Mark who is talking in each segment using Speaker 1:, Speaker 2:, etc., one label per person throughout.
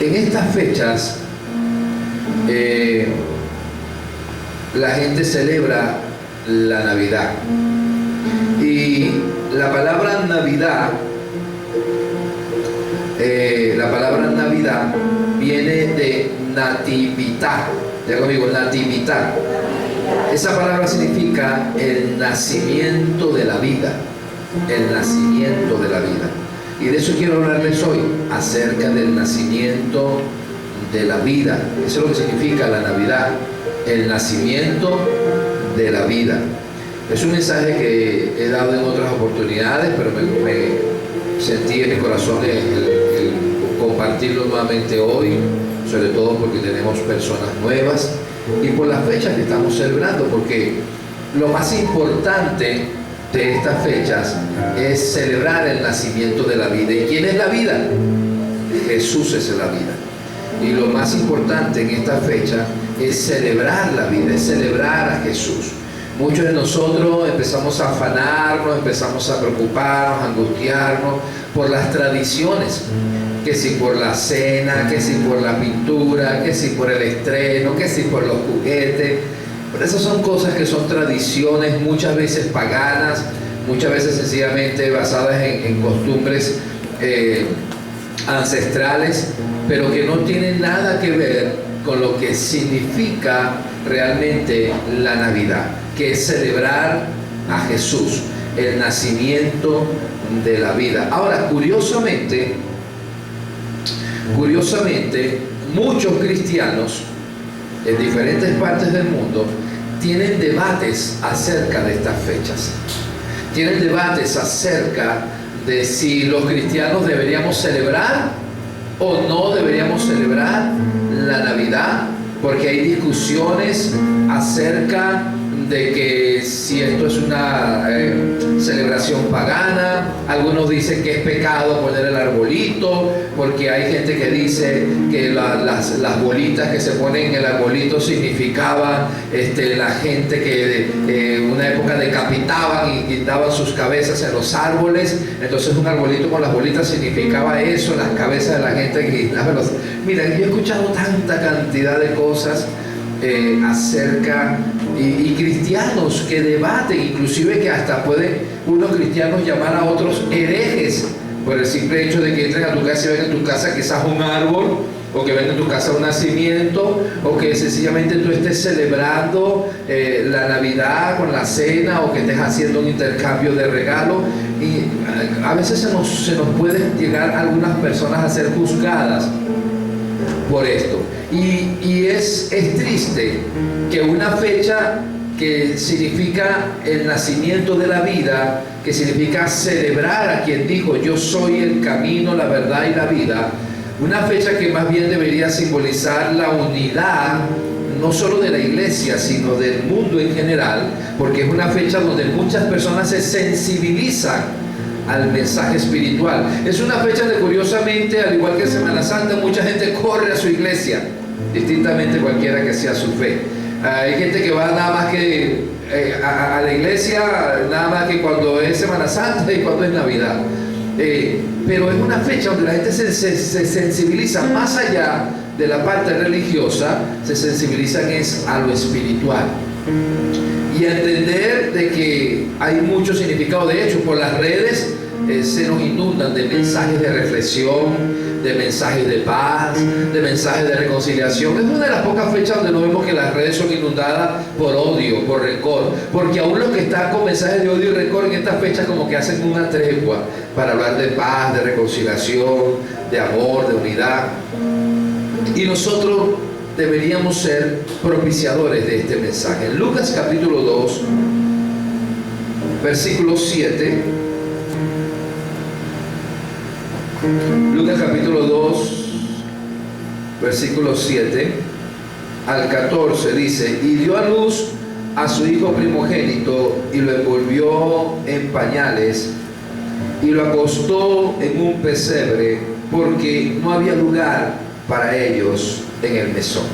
Speaker 1: En estas fechas la gente celebra la Navidad. Y la palabra Navidad viene de natività. Ya conmigo, natività. Esa palabra significa el nacimiento de la vida. El nacimiento de la vida. Y de eso quiero hablarles hoy, acerca del nacimiento de la vida. Eso es lo que significa la Navidad, el nacimiento de la vida. Es un mensaje que he dado en otras oportunidades, pero me sentí en mi corazón el compartirlo nuevamente hoy, sobre todo porque tenemos personas nuevas y por las fechas que estamos celebrando, porque lo más importante de estas fechas es celebrar el nacimiento de la vida. ¿Y quién es la vida? Jesús es la vida. Y lo más importante en esta fecha es celebrar la vida, es celebrar a Jesús. Muchos de nosotros empezamos a afanarnos, empezamos a preocuparnos, a angustiarnos por las tradiciones, que si por la cena, que si por la pintura, que si por el estreno, que si por los juguetes. Pero esas son cosas que son tradiciones, muchas veces paganas, muchas veces sencillamente basadas en costumbres ancestrales, pero que no tienen nada que ver con lo que significa realmente la Navidad, que es celebrar a Jesús, el nacimiento de la vida. Ahora, curiosamente, muchos cristianos en diferentes partes del mundo tienen debates acerca de estas fechas. Tienen debates acerca de si los cristianos deberíamos celebrar o no deberíamos celebrar la Navidad, porque hay discusiones acerca de que si esto es una celebración pagana. Algunos dicen que es pecado poner el arbolito, porque hay gente que dice que las bolitas que se ponen en el arbolito significaban la gente que en una época decapitaban y quitaban sus cabezas en los árboles. Entonces un arbolito con las bolitas significaba eso, las cabezas de la gente que quitaba los... Mira, yo he escuchado tanta cantidad de cosas acerca y cristianos que debaten, inclusive que hasta pueden unos cristianos llamar a otros herejes por el simple hecho de que entren a tu casa y ven en tu casa quizás un árbol, o que ven en tu casa un nacimiento, o que sencillamente tú estés celebrando la Navidad con la cena, o que estés haciendo un intercambio de regalos. Y a veces se nos pueden llegar algunas personas a ser juzgadas por esto. Y es triste que una fecha que significa el nacimiento de la vida, que significa celebrar a quien dijo yo soy el camino, la verdad y la vida, una fecha que más bien debería simbolizar la unidad no solo de la iglesia sino del mundo en general, porque es una fecha donde muchas personas se sensibilizan al mensaje espiritual. Es una fecha de, curiosamente, al igual que Semana Santa, mucha gente corre a su iglesia, distintamente cualquiera que sea su fe. Hay gente que va nada más que a la iglesia, nada más que cuando es Semana Santa y cuando es Navidad. Pero es una fecha donde la gente se sensibiliza más allá de la parte religiosa, se sensibilizan es a lo espiritual. Y a entender de que hay mucho significado. De hecho, por las redes se nos inundan de mensajes de reflexión, de mensajes de paz, de mensajes de reconciliación. Es una de las pocas fechas donde no vemos que las redes son inundadas por odio, por rencor, porque aún los que están con mensajes de odio y rencor en estas fechas como que hacen una tregua para hablar de paz, de reconciliación, de amor, de unidad. Y nosotros deberíamos ser propiciadores de este mensaje. En Lucas capítulo 2, versículo 7, Lucas capítulo 2, versículo 7 al 14 dice: y dio a luz a su hijo primogénito y lo envolvió en pañales y lo acostó en un pesebre porque no había lugar para ellos en el mesón.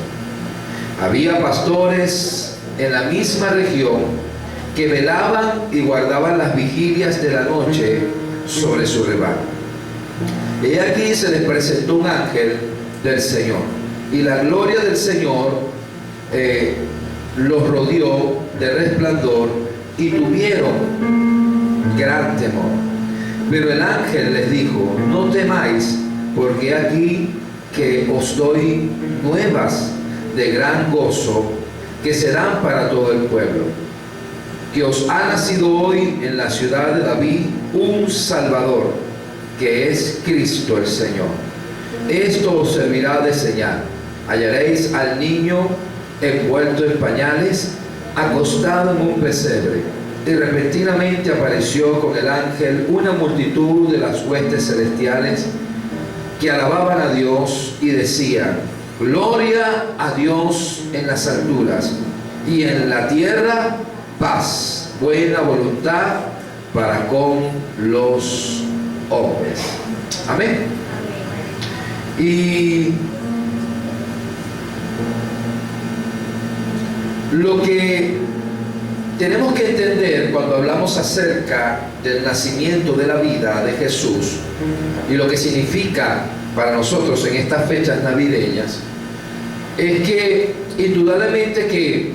Speaker 1: Había pastores en la misma región que velaban y guardaban las vigilias de la noche sobre su rebaño. Y aquí se les presentó un ángel del Señor. Y la gloria del Señor los rodeó de resplandor y tuvieron gran temor. Pero el ángel les dijo: no temáis, porque aquí que os doy nuevas de gran gozo, que serán para todo el pueblo, que os ha nacido hoy en la ciudad de David un Salvador, que es Cristo el Señor. Esto os servirá de señal: hallaréis al niño envuelto en pañales, acostado en un pesebre. Y repentinamente apareció con el ángel una multitud de las huestes celestiales que alababan a Dios y decían: gloria a Dios en las alturas, y en la tierra paz, buena voluntad para con los hombres. Amén. Y lo que tenemos que entender cuando hablamos acerca del nacimiento de la vida de Jesús y lo que significa para nosotros en estas fechas navideñas es que indudablemente que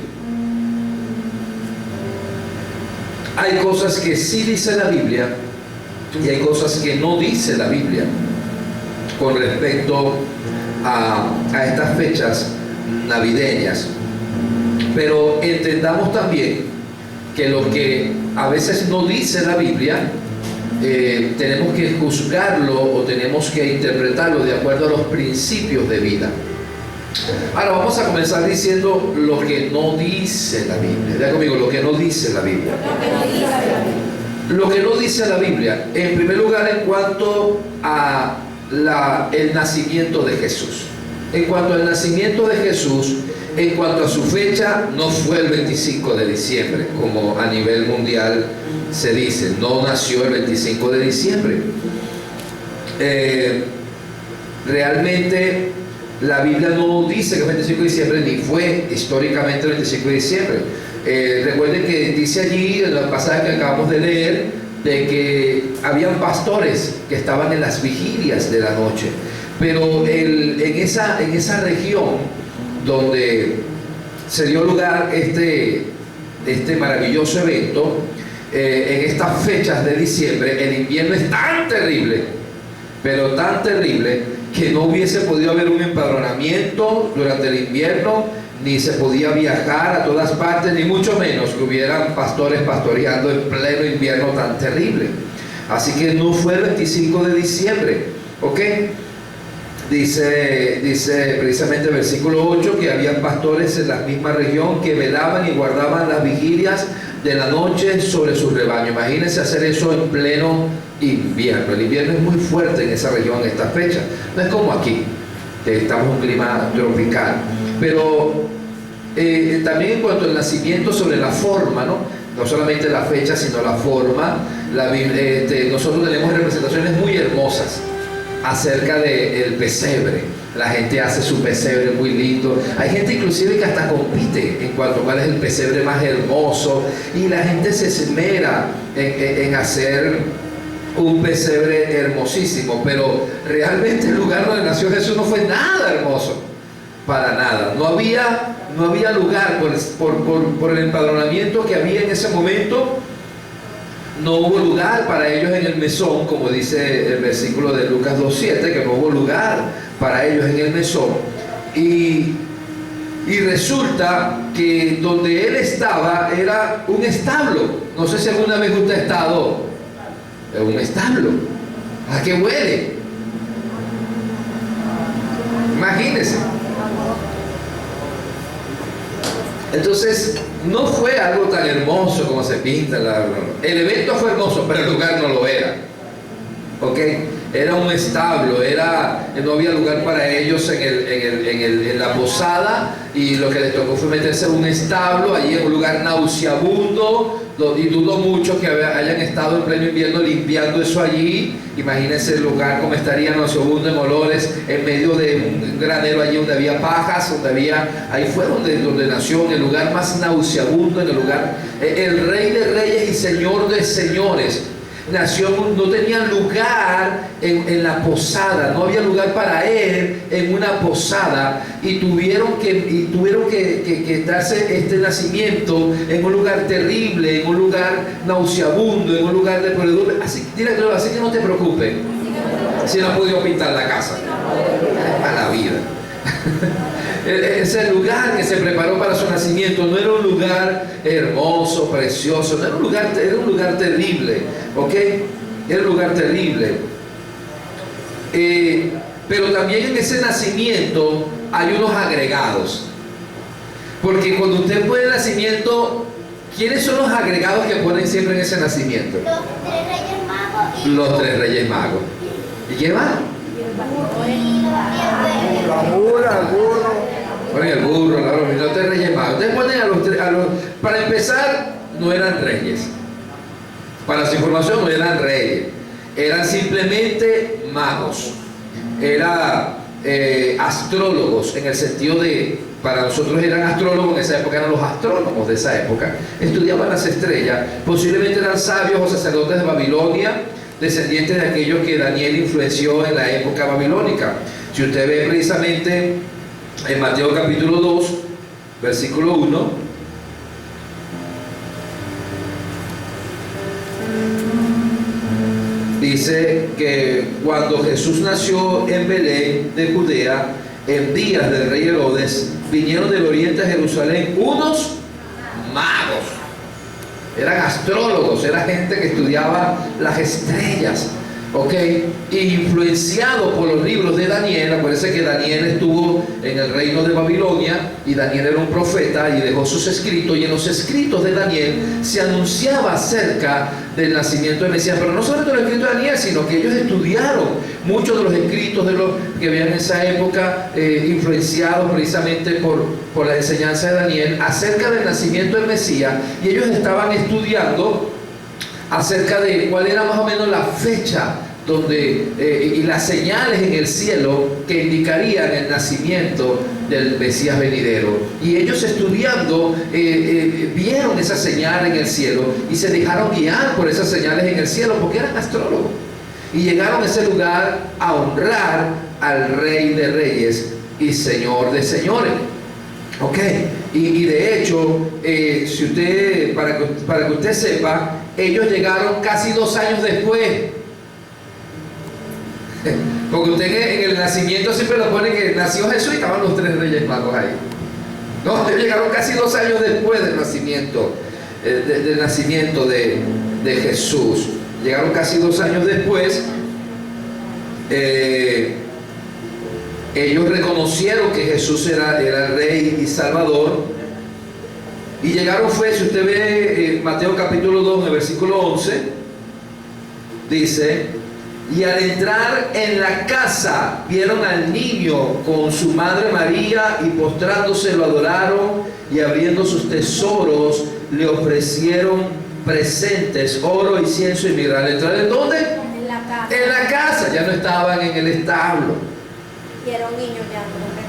Speaker 1: hay cosas que sí dice la Biblia y hay cosas que no dice la Biblia con respecto a estas fechas navideñas. Pero entendamos también que lo que a veces no dice la Biblia, tenemos que juzgarlo o tenemos que interpretarlo de acuerdo a los principios de vida. Ahora vamos a comenzar diciendo lo que no dice la Biblia. Diga conmigo, lo que no dice la Biblia. Lo que no dice la Biblia, en primer lugar, en cuanto a el nacimiento de Jesús. En cuanto al nacimiento de Jesús, en cuanto a su fecha, no fue el 25 de diciembre, como a nivel mundial se dice. No nació el 25 de diciembre. Realmente la Biblia no dice que el 25 de diciembre, ni fue históricamente el 25 de diciembre. Recuerden que dice allí, en la pasada que acabamos de leer, de que habían pastores que estaban en las vigilias de la noche. Pero en esa región donde se dio lugar este maravilloso evento, en estas fechas de diciembre, el invierno es tan terrible, pero tan terrible, que no hubiese podido haber un empadronamiento durante el invierno, ni se podía viajar a todas partes, ni mucho menos que hubieran pastores pastoreando en pleno invierno tan terrible. Así que no fue el 25 de diciembre, ¿ok? Dice precisamente el versículo 8 que había pastores en la misma región que velaban y guardaban las vigilias de la noche sobre su rebaño. Imagínense hacer eso en pleno invierno. El invierno es muy fuerte en esa región en esta fecha. No es como aquí, que estamos en un clima tropical. Pero también en cuanto al nacimiento, sobre la forma, no solamente la fecha, sino la forma, nosotros tenemos representaciones muy hermosas acerca del pesebre. La gente hace su pesebre muy lindo. Hay gente inclusive que hasta compite en cuanto a cuál es el pesebre más hermoso, y la gente se esmera en hacer un pesebre hermosísimo. Pero realmente el lugar donde nació Jesús no fue nada hermoso, para nada. No había lugar por el empadronamiento que había en ese momento. No hubo lugar para ellos en el mesón, como dice el versículo de Lucas 2:7, que no hubo lugar para ellos en el mesón. Y resulta que donde él estaba era un establo. No sé si alguna vez usted ha estado en un establo. ¿A qué huele? Imagínese. Entonces, no fue algo tan hermoso como se pinta. El evento fue hermoso, pero el lugar no lo era. ¿Ok? Era un establo, no había lugar para ellos en la posada, y lo que les tocó fue meterse en un establo, allí en un lugar nauseabundo, y dudo mucho que hayan estado en pleno invierno limpiando eso allí. Imagínense el lugar como estaría nauseabundo en olores, en medio de un granero allí donde había pajas, ahí fue donde nació, en el lugar más nauseabundo, en el lugar, el Rey de Reyes y Señor de Señores. nació, no tenía lugar en la posada, no había lugar para él en una posada, y tuvieron que darse este nacimiento en un lugar terrible, en un lugar nauseabundo, en un lugar de podredumbre. Así que no te preocupes si no has podido pintar la casa. A la vida. Ese lugar que se preparó para su nacimiento no era un lugar hermoso, precioso, no era un lugar terrible, ¿ok? Era un lugar terrible. Pero también en ese nacimiento hay unos agregados. Porque cuando usted pone el nacimiento, ¿quiénes son los agregados que ponen siempre en ese nacimiento? Los tres Reyes Magos. ¿Y qué más? Ponen el burro, los tres Reyes Magos. Ustedes ponen para empezar, no eran reyes. Para su información, no eran reyes. Eran simplemente magos. Eran astrólogos, en el sentido de, para nosotros eran astrólogos, en esa época eran los astrónomos de esa época. Estudiaban las estrellas. Posiblemente eran sabios o sacerdotes de Babilonia, descendientes de aquellos que Daniel influenció en la época babilónica. Si usted ve precisamente en Mateo capítulo 2, versículo 1, dice que cuando Jesús nació en Belén de Judea, en días del rey Herodes, vinieron del oriente a Jerusalén unos magos. Eran astrólogos, era gente que estudiaba las estrellas, ¿ok? Influenciado por los libros de Daniel. Acuérdense que Daniel estuvo en el reino de Babilonia y Daniel era un profeta y dejó sus escritos, y en los escritos de Daniel se anunciaba acerca del nacimiento del Mesías. Pero no solamente los escritos de Daniel, sino que ellos estudiaron muchos de los escritos de los que habían en esa época, influenciados precisamente por la enseñanza de Daniel acerca del nacimiento del Mesías, y ellos estaban estudiando acerca de cuál era más o menos la fecha y las señales en el cielo que indicarían el nacimiento del Mesías venidero. Y ellos estudiando vieron esa señal en el cielo y se dejaron guiar por esas señales en el cielo, porque eran astrólogos, y llegaron a ese lugar a honrar al Rey de Reyes y Señor de Señores. Ok, y de hecho, si usted, para que usted sepa, ellos llegaron casi 2 años después. Porque usted en el nacimiento siempre lo pone que nació Jesús y estaban los 3 Reyes Magos ahí. No, ellos llegaron casi 2 años después del nacimiento, de Jesús. Llegaron casi 2 años después. Ellos reconocieron que Jesús era el Rey y Salvador, y llegaron si usted ve Mateo capítulo 2, en el versículo 11, dice: y al entrar en la casa vieron al niño con su madre María, y postrándose lo adoraron, y abriendo sus tesoros le ofrecieron presentes, oro, incienso y mirra. ¿Entraron en dónde?
Speaker 2: En la casa.
Speaker 1: En la casa, ya no estaban en el establo.
Speaker 2: Y era un niño ya, no.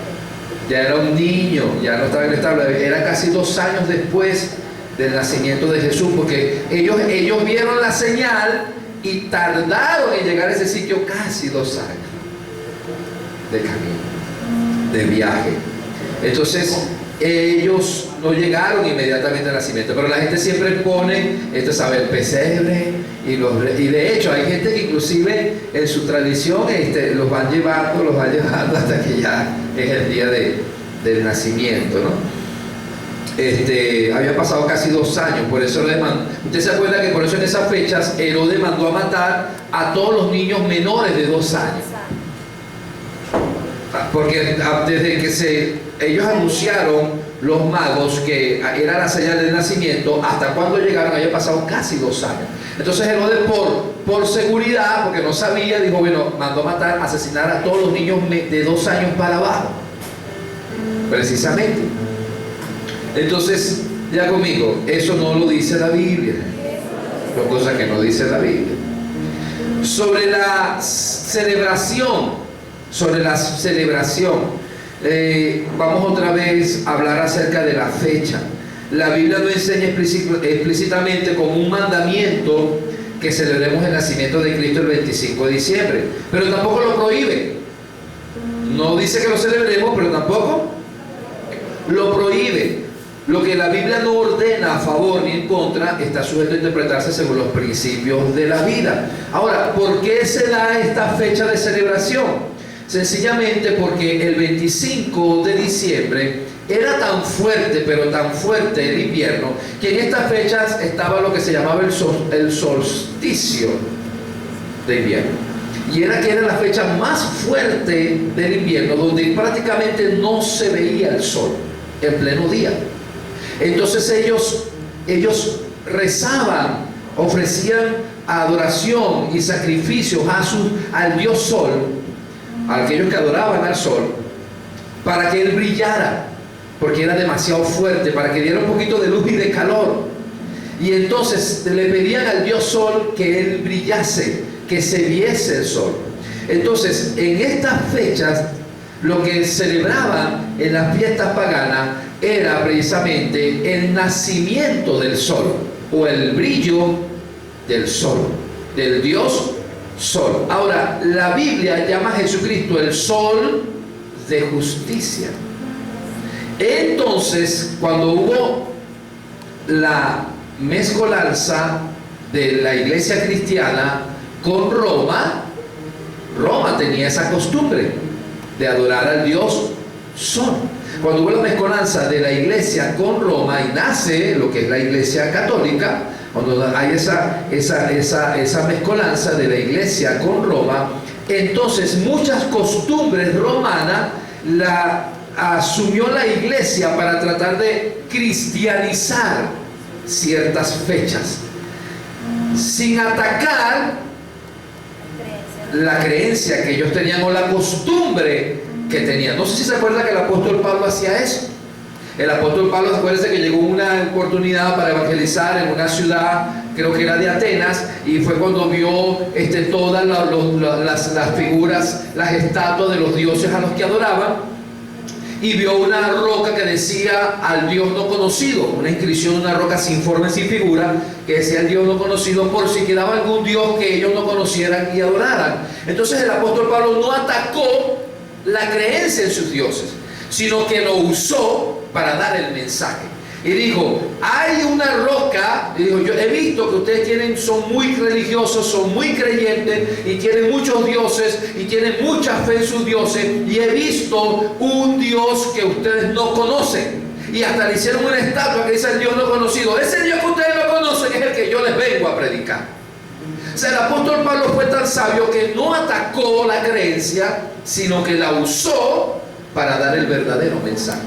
Speaker 1: Ya era un niño, ya no estaba en el establo. Era casi 2 años después del nacimiento de Jesús, porque ellos vieron la señal y tardaron en llegar a ese sitio casi 2 años de camino, de viaje. Entonces ellos no llegaron inmediatamente al nacimiento, pero la gente siempre pone, el pesebre, y de hecho hay gente que inclusive en su tradición los van llevando hasta que ya es el día del nacimiento, ¿no? Había pasado casi 2 años, por eso usted se acuerda que por eso en esas fechas Herodes mandó a matar a todos los niños menores de 2 años, porque desde que ellos anunciaron, los magos, que era la señal del nacimiento, hasta cuando llegaron había pasado casi 2 años. Entonces Herodes, por seguridad, porque no sabía, dijo, bueno, mandó a matar, asesinar a todos los niños de 2 años para abajo, precisamente. Entonces, ya conmigo, eso no lo dice la Biblia. Son cosas que no dice la Biblia. Sobre la celebración, vamos otra vez a hablar acerca de la fecha. La Biblia lo enseña explícitamente como un mandamiento que celebremos el nacimiento de Cristo el 25 de diciembre, pero tampoco lo prohíbe. No dice que lo celebremos, pero tampoco lo prohíbe. Lo que la Biblia no ordena a favor ni en contra está sujeto a interpretarse según los principios de la vida. Ahora, ¿por qué se da esta fecha de celebración? Sencillamente porque el 25 de diciembre era tan fuerte, pero tan fuerte el invierno, que en estas fechas estaba lo que se llamaba el solsticio de invierno. Y era que era la fecha más fuerte del invierno, donde prácticamente no se veía el sol en pleno día. Entonces ellos rezaban, ofrecían adoración y sacrificios al Dios Sol, a aquellos que adoraban al Sol, para que Él brillara, porque era demasiado fuerte, para que diera un poquito de luz y de calor. Y entonces le pedían al Dios Sol que Él brillase, que se viese el Sol. Entonces, en estas fechas, lo que celebraban en las fiestas paganas era precisamente el nacimiento del sol, o el brillo del sol, del Dios Sol. Ahora, la Biblia llama a Jesucristo el sol de justicia. Entonces, cuando hubo la mezcolanza de la iglesia cristiana con Roma, Roma tenía esa costumbre de adorar al Dios Sol. Cuando hubo la mezcolanza de la iglesia con Roma y nace lo que es la iglesia católica, cuando hay esa mezcolanza de la iglesia con Roma, entonces muchas costumbres romanas la asumió la iglesia para tratar de cristianizar ciertas fechas, sin atacar la creencia que ellos tenían o la costumbre que tenían. No sé si se acuerda que el apóstol Pablo hacía eso. El apóstol Pablo, acuérdense que llegó una oportunidad para evangelizar en una ciudad, creo que era de Atenas, y fue cuando vio todas las figuras, las estatuas de los dioses a los que adoraban, y vio una roca que decía al Dios no conocido, una inscripción, una roca sin forma y sin figura, que decía al Dios no conocido, por si quedaba algún Dios que ellos no conocieran y adoraran. Entonces el apóstol Pablo no atacó la creencia en sus dioses, sino que lo usó para dar el mensaje. Y dijo, hay una roca, y dijo, yo he visto que ustedes son muy religiosos, son muy creyentes y tienen muchos dioses y tienen mucha fe en sus dioses, y he visto un Dios que ustedes no conocen. Y hasta le hicieron una estatua que dice el Dios no conocido. Ese Dios que ustedes no conocen es el que yo les vengo a predicar. O sea, el apóstol Pablo fue tan sabio que no atacó la creencia, sino que la usó para dar el verdadero mensaje.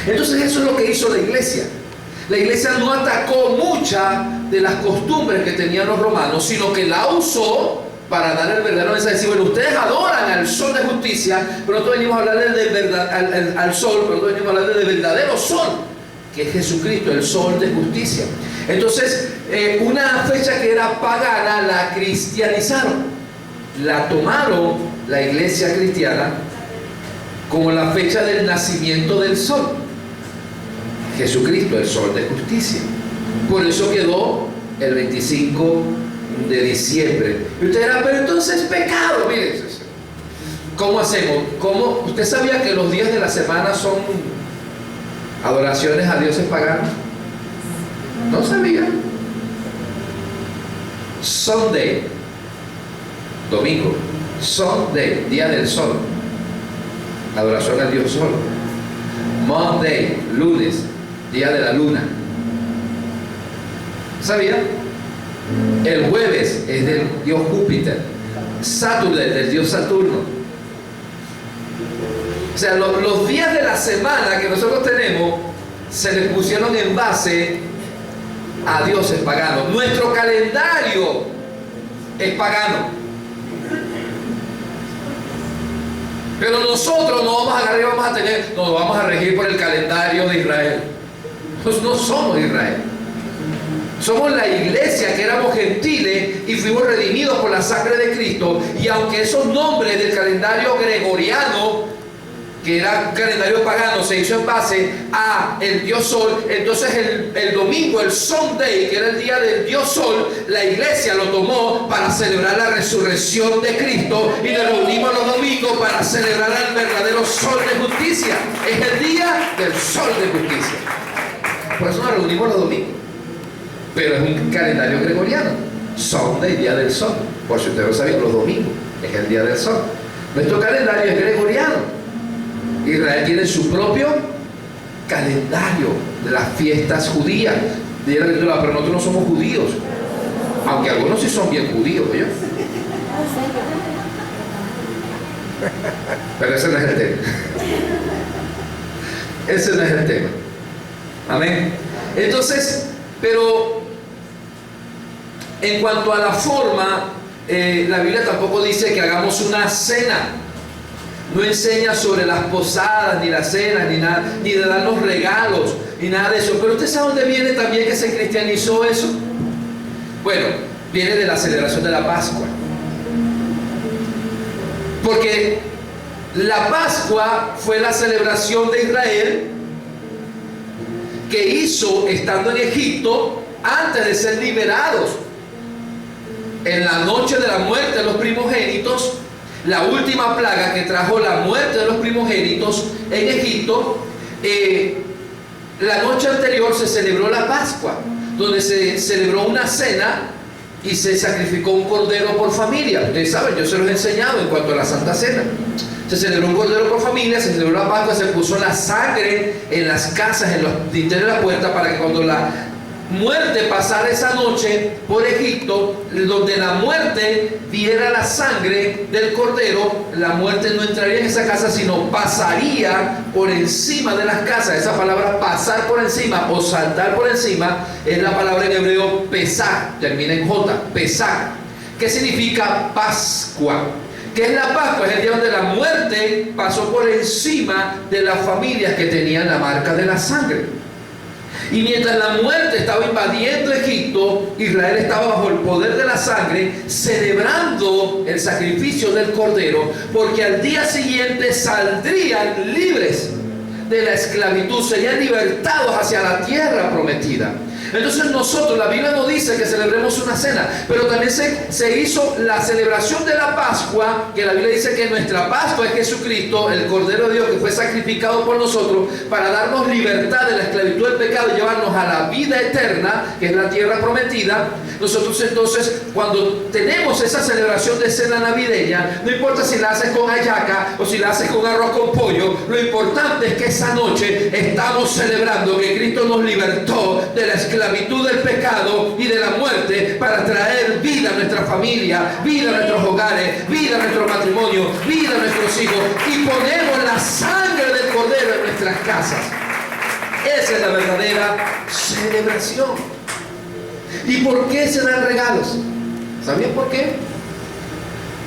Speaker 1: Entonces eso es lo que hizo la iglesia. La iglesia no atacó muchas de las costumbres que tenían los romanos, sino que la usó para dar el verdadero mensaje. Decir, bueno, ustedes adoran al sol de justicia, pero nosotros venimos a hablar al sol, pero nosotros venimos a hablar del verdadero sol, que es Jesucristo, el sol de justicia. Entonces, una fecha que era pagana la cristianizaron, la tomaron la iglesia cristiana como la fecha del nacimiento del sol, Jesucristo, el sol de justicia. Por eso quedó el 25 de diciembre. Y usted dirá, pero entonces es pecado. Mire, ¿cómo hacemos? ¿Cómo? ¿Usted sabía que los días de la semana son adoraciones a dioses paganos? No sabía. Sunday, domingo. Sunday, día del sol, adoración al Dios Sol. Monday, lunes, día de la luna. ¿Sabía? El jueves es del Dios Júpiter. Saturday, del Dios Saturno. O sea, los días de la semana que nosotros tenemos se les pusieron en base a dioses paganos. Nuestro calendario es pagano. Pero nosotros no vamos a agarrar y nos vamos a regir por el calendario de Israel. Pues no somos Israel. Somos la iglesia que éramos gentiles y fuimos redimidos por la sangre de Cristo. Y aunque esos nombres del calendario gregoriano que era un calendario pagano, se hizo en base a el dios Sol. Entonces el domingo, el Sunday, que era el día del dios Sol, la iglesia lo tomó para celebrar la resurrección de Cristo, y nos reunimos los domingos para celebrar al verdadero Sol de justicia. Es el día del Sol de justicia. Por eso nos reunimos los domingos. Pero es un calendario gregoriano. Sunday, día del Sol. Por si usted lo sabía, los domingos es el día del Sol. Nuestro calendario es gregoriano. Israel tiene su propio calendario de las fiestas judías. Pero nosotros no somos judíos, aunque algunos sí son bien judíos, ¿yo? Pero ese no es el tema. Ese no es el tema. Amén. Entonces, pero en cuanto a la forma, la Biblia tampoco dice que hagamos una cena. No enseña sobre las posadas, ni las cenas, ni nada, ni de darnos regalos, ni nada de eso. Pero usted sabe dónde viene también que se cristianizó eso. Bueno, viene de la celebración de la Pascua. Porque la Pascua fue la celebración de Israel que hizo estando en Egipto antes de ser liberados. En la noche de la muerte de los primogénitos, la última plaga que trajo la muerte de los primogénitos en Egipto, la noche anterior se celebró la Pascua, donde se celebró una cena y se sacrificó un cordero por familia. Ustedes saben, yo se los he enseñado en cuanto a la Santa Cena. Se celebró un cordero por familia, se celebró la Pascua, se puso la sangre en las casas, en los dinteles de la puerta, para que cuando la muerte pasara esa noche por Egipto, donde la muerte viera la sangre del cordero, la muerte no entraría en esa casa, sino pasaría por encima de las casas. Esa palabra pasar por encima o saltar por encima es la palabra en hebreo pesach, termina en J, pesach, que significa Pascua. ¿Qué es la Pascua? Es el día donde la muerte pasó por encima de las familias que tenían la marca de la sangre. Y mientras la muerte estaba invadiendo Egipto, Israel estaba bajo el poder de la sangre, celebrando el sacrificio del cordero, porque al día siguiente saldrían libres de la esclavitud, serían libertados hacia la tierra prometida. Entonces nosotros, la Biblia nos dice que celebremos una cena, pero también se hizo la celebración de la Pascua, que la Biblia dice que nuestra Pascua es Jesucristo, el Cordero de Dios que fue sacrificado por nosotros para darnos libertad de la esclavitud del pecado y llevarnos a la vida eterna, que es la tierra prometida. Nosotros entonces, cuando tenemos esa celebración de cena navideña, no importa si la haces con hallaca o si la haces con arroz con pollo, lo importante es que esa noche estamos celebrando que Cristo nos libertó de la esclavitud del pecado y de la muerte para traer vida a nuestra familia, vida a nuestros hogares, vida a nuestro matrimonio, vida a nuestros hijos, y ponemos la sangre del cordero en nuestras casas. Esa es la verdadera celebración. ¿Y por qué se dan regalos? ¿Sabían por qué?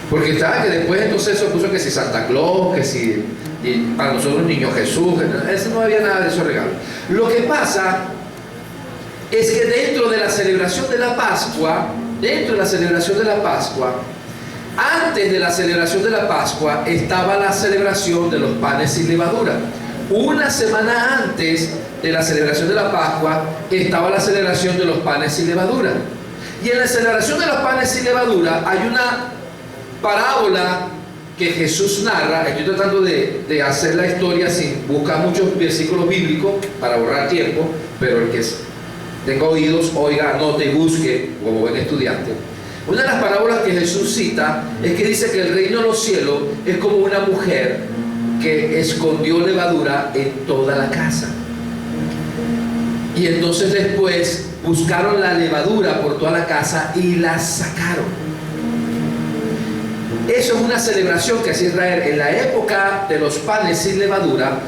Speaker 1: Porque estaba que después entonces se puso que si Santa Claus, que si para nosotros niño Jesús, eso no había nada de esos regalos. Lo que pasa es que dentro de la celebración de la Pascua, antes de la celebración de la Pascua, estaba la celebración de los panes sin levadura. Una semana antes de la celebración de la Pascua, estaba la celebración de los panes sin levadura. Y en la celebración de los panes sin levadura hay una parábola que Jesús narra. Estoy tratando de hacer la historia sin buscar muchos versículos bíblicos para ahorrar tiempo, pero el que tenga oídos, oiga, anote y busque como buen estudiante. Una de las parábolas que Jesús cita es que dice que el reino de los cielos es como una mujer que escondió levadura en toda la casa. Y entonces después buscaron la levadura por toda la casa y la sacaron. Eso es una celebración que hacía Israel en la época de los panes sin levadura.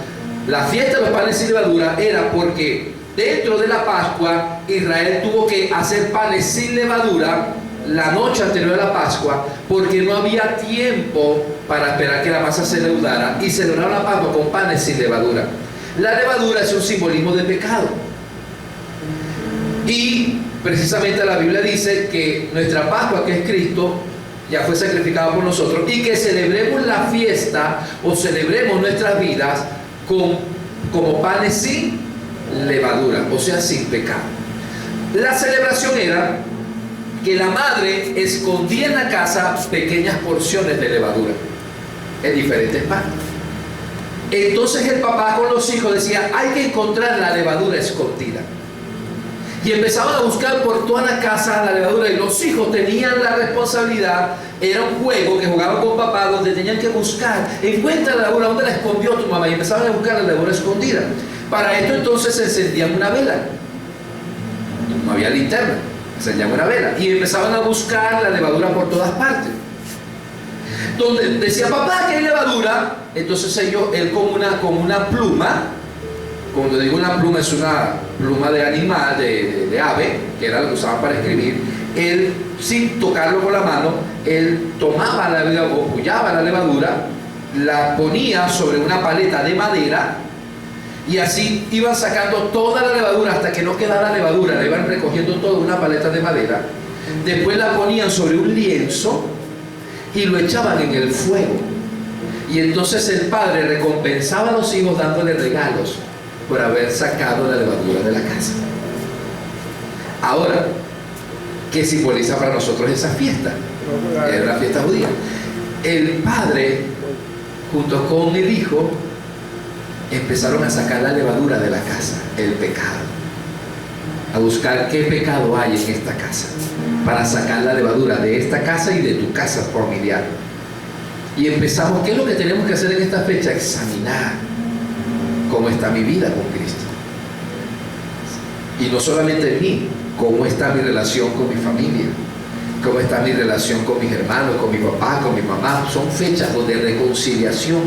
Speaker 1: La fiesta de los panes sin levadura era porque dentro de la Pascua Israel tuvo que hacer panes sin levadura la noche anterior a la Pascua, porque no había tiempo para esperar que la masa se leudara, y celebraron la Pascua con panes sin levadura. La levadura es un simbolismo de pecado, y precisamente la Biblia dice que nuestra Pascua, que es Cristo, ya fue sacrificado por nosotros, y que celebremos la fiesta o celebremos nuestras vidas como panes sin levadura, o sea, sin pecado. La celebración era que la madre escondía en la casa pequeñas porciones de levadura en diferentes partes. Entonces el papá con los hijos decía, hay que encontrar la levadura escondida. Y empezaban a buscar por toda la casa la levadura, y los hijos tenían la responsabilidad. Era un juego que jugaban con papá, donde tenían que buscar, encuentra la levadura, ¿dónde la escondió tu mamá? Y empezaban a buscar la levadura escondida. Para esto entonces se encendían una vela. No había linterna, se encendían una vela y empezaban a buscar la levadura por todas partes. Donde decía, papá, que hay levadura, entonces él con una pluma, cuando digo una pluma, es una pluma de animal, de ave, que era lo que usaban para escribir. Él, sin tocarlo con la mano, él tomaba la levadura, o pullaba la levadura, la ponía sobre una paleta de madera, y así iban sacando toda la levadura hasta que no quedara levadura. La iban recogiendo toda una paleta de madera. Después la ponían sobre un lienzo y lo echaban en el fuego. Y entonces el padre recompensaba a los hijos dándole regalos por haber sacado la levadura de la casa. Ahora, ¿qué simboliza para nosotros esa fiesta? Era la fiesta judía. El padre, junto con el hijo, empezaron a sacar la levadura de la casa, el pecado, a buscar qué pecado hay en esta casa, para sacar la levadura de esta casa y de tu casa familiar. Y empezamos, ¿qué es lo que tenemos que hacer en esta fecha? Examinar cómo está mi vida con Cristo. Y no solamente en mí, cómo está mi relación con mi familia, cómo está mi relación con mis hermanos, con mi papá, con mi mamá. Son fechas de reconciliación,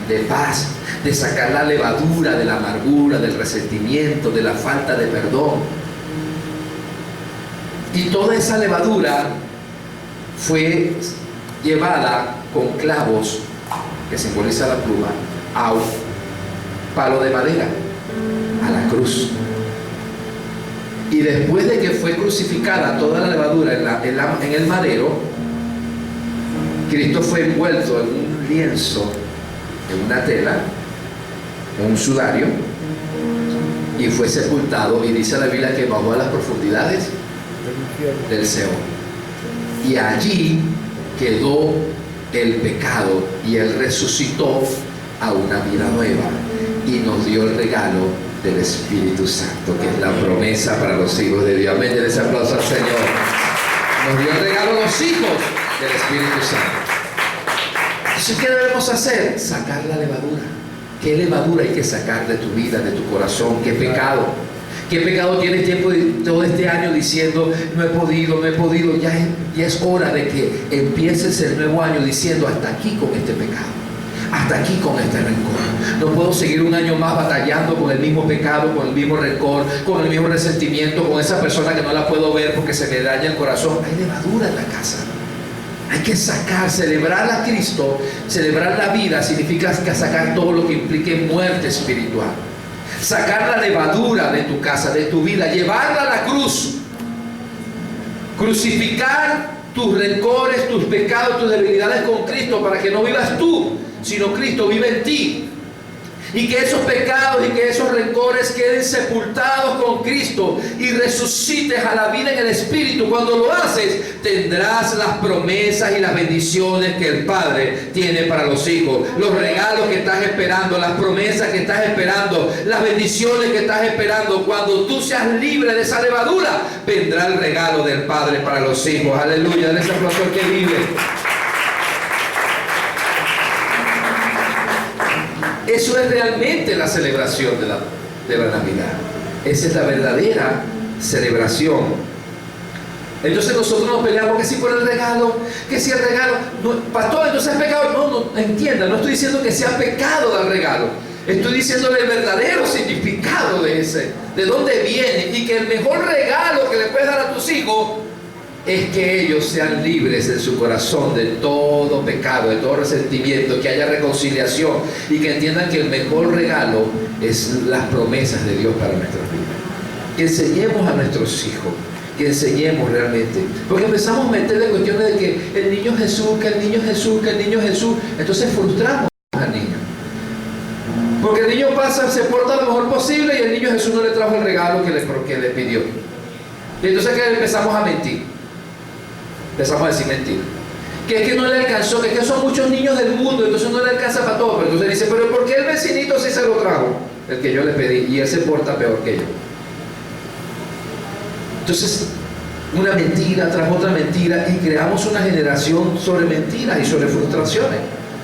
Speaker 1: de paz, de sacar la levadura de la amargura, del resentimiento, de la falta de perdón. Y toda esa levadura fue llevada con clavos, que simboliza la pluma, a un palo de madera, a la cruz. Y después de que fue crucificada toda la levadura en el madero, Cristo fue envuelto en un lienzo, en una tela, en un sudario, y fue sepultado, y dice la Biblia que bajó a las profundidades del Seol. Y allí quedó el pecado, y Él resucitó a una vida nueva y nos dio el regalo del Espíritu Santo, que es la promesa para los hijos de Dios. Amén. Denle ese aplauso al Señor. Nos dio el regalo a los hijos del Espíritu Santo. Entonces, ¿qué debemos hacer? Sacar la levadura. ¿Qué levadura hay que sacar de tu vida, de tu corazón? ¿Qué pecado? ¿Qué pecado tienes tiempo todo este año diciendo, no he podido? Ya es hora de que empieces el nuevo año diciendo, hasta aquí con este pecado, hasta aquí con este rencor. No puedo seguir un año más batallando con el mismo pecado, con el mismo rencor, con el mismo resentimiento, con esa persona que no la puedo ver porque se me daña el corazón. Hay levadura en la casa. Hay que sacar, celebrar a Cristo, celebrar la vida, significa sacar todo lo que implique muerte espiritual. Sacar la levadura de tu casa, de tu vida, llevarla a la cruz. Crucificar tus rencores, tus pecados, tus debilidades con Cristo, para que no vivas tú, sino Cristo vive en ti. Y que esos pecados y que esos rencores queden sepultados con Cristo y resucites a la vida en el Espíritu. Cuando lo haces, tendrás las promesas y las bendiciones que el Padre tiene para los hijos. Los regalos que estás esperando, las promesas que estás esperando, las bendiciones que estás esperando. Cuando tú seas libre de esa levadura, vendrá el regalo del Padre para los hijos. Aleluya, de ese aplauso que vive. Eso es realmente la celebración de la Navidad. Esa es la verdadera celebración. Entonces nosotros nos peleamos que si por el regalo, que si el regalo, no, pastor, entonces es pecado. No, entienda, no estoy diciendo que sea pecado dar regalo. Estoy diciéndole el verdadero significado de ese, de dónde viene, y que el mejor regalo que le puedes dar a tus hijos es que ellos sean libres en su corazón de todo pecado, de todo resentimiento, que haya reconciliación, y que entiendan que el mejor regalo es las promesas de Dios para nuestras vidas. Que enseñemos a nuestros hijos que enseñemos realmente. Porque empezamos a meterle cuestiones de que el niño Jesús, que el niño Jesús, que el niño Jesús. Entonces frustramos al niño. Porque el niño pasa, se porta lo mejor posible y el niño Jesús no le trajo el regalo que le pidió. Y entonces que empezamos a mentir. Empezamos a decir mentiras. Que es que no le alcanzó, que es que son muchos niños del mundo, entonces no le alcanza para todo. Pero entonces dice, pero ¿por qué el vecinito sí se lo trajo? El que yo le pedí, y él se porta peor que yo. Entonces, una mentira tras otra mentira, y creamos una generación sobre mentiras y sobre frustraciones.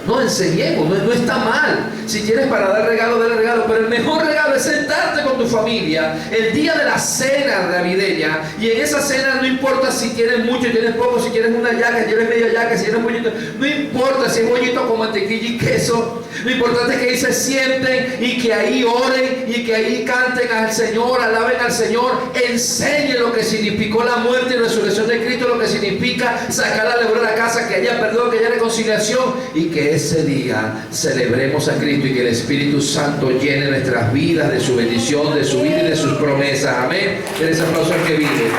Speaker 1: No enseñemos, no está mal. Si tienes para dar regalo, dale regalo, pero el mejor regalo es sentarte con tu familia el día de la cena navideña, y en esa cena no importa si tienes mucho, si tienes poco, si quieres una yaca, si tienes media yaca, si tienes un bollito, no importa si es bollito con mantequilla y queso, lo importante es que ahí se sienten y que ahí oren y que ahí canten al Señor, alaben al Señor, enseñen lo que significó la muerte y resurrección de Cristo, lo que significa sacar a la levura de la casa, que haya perdón, que haya reconciliación, y que ese día celebremos a Cristo y que el Espíritu Santo llene nuestras vidas de su bendición, de su vida y de sus promesas. Amén. Eres ese aplauso al que vive.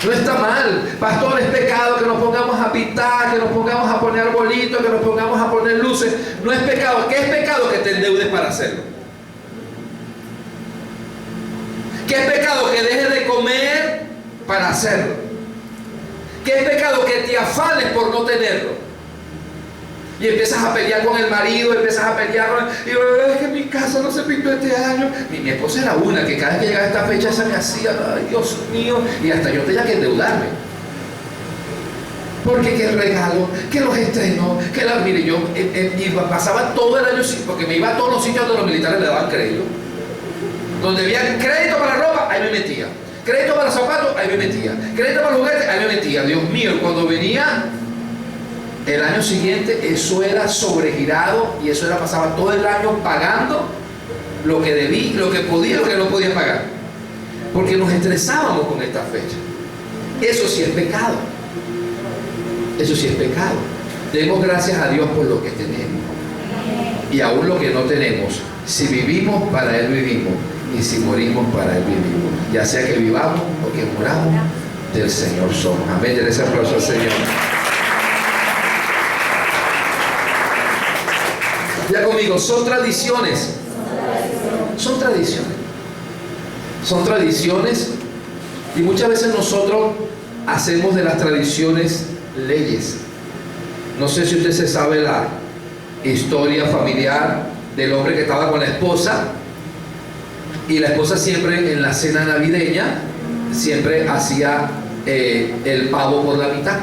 Speaker 1: No está mal, pastor, es pecado que nos pongamos a pintar, que nos pongamos a poner arbolitos, que nos pongamos a poner luces. No es pecado. ¿Qué es pecado? Que te endeudes para hacerlo. ¿Qué es pecado? Que dejes de comer para hacerlo. ¿Qué es pecado? Que te afanes por no tenerlo. Y empiezas a pelear con el marido, empiezas a pelear con... Y es que mi casa no se pintó este año. Mi esposa era una que cada vez que llegaba esta fecha se me hacía, ay Dios mío, y hasta yo tenía que endeudarme. Porque que el regalo, que los estrenos, que la... Mire, yo pasaba todo el año, porque me iba a todos los sitios donde los militares le daban crédito. Donde había crédito para la ropa, ahí me metía. Crédito para los zapatos, ahí me metía. Crédito para los juguetes, ahí me metía. Dios mío, cuando venía el año siguiente, eso era sobregirado y eso era, pasaba todo el año pagando lo que debí, lo que podía, lo que no podía pagar. Porque nos estresábamos con esta fecha. Eso sí es pecado. Eso sí es pecado. Demos gracias a Dios por lo que tenemos. Y aún lo que no tenemos. Si vivimos, para Él vivimos. Y si morimos, para Él vivimos. Ya sea que vivamos o que muramos, del Señor somos. Amén. Denle ese aplauso al Señor. Ya conmigo, son tradiciones. Son tradiciones. Son tradiciones. Y muchas veces nosotros hacemos de las tradiciones leyes. No sé si usted se sabe la historia familiar del hombre que estaba con la esposa. Y la esposa siempre en la cena navideña siempre hacía el pavo por la mitad.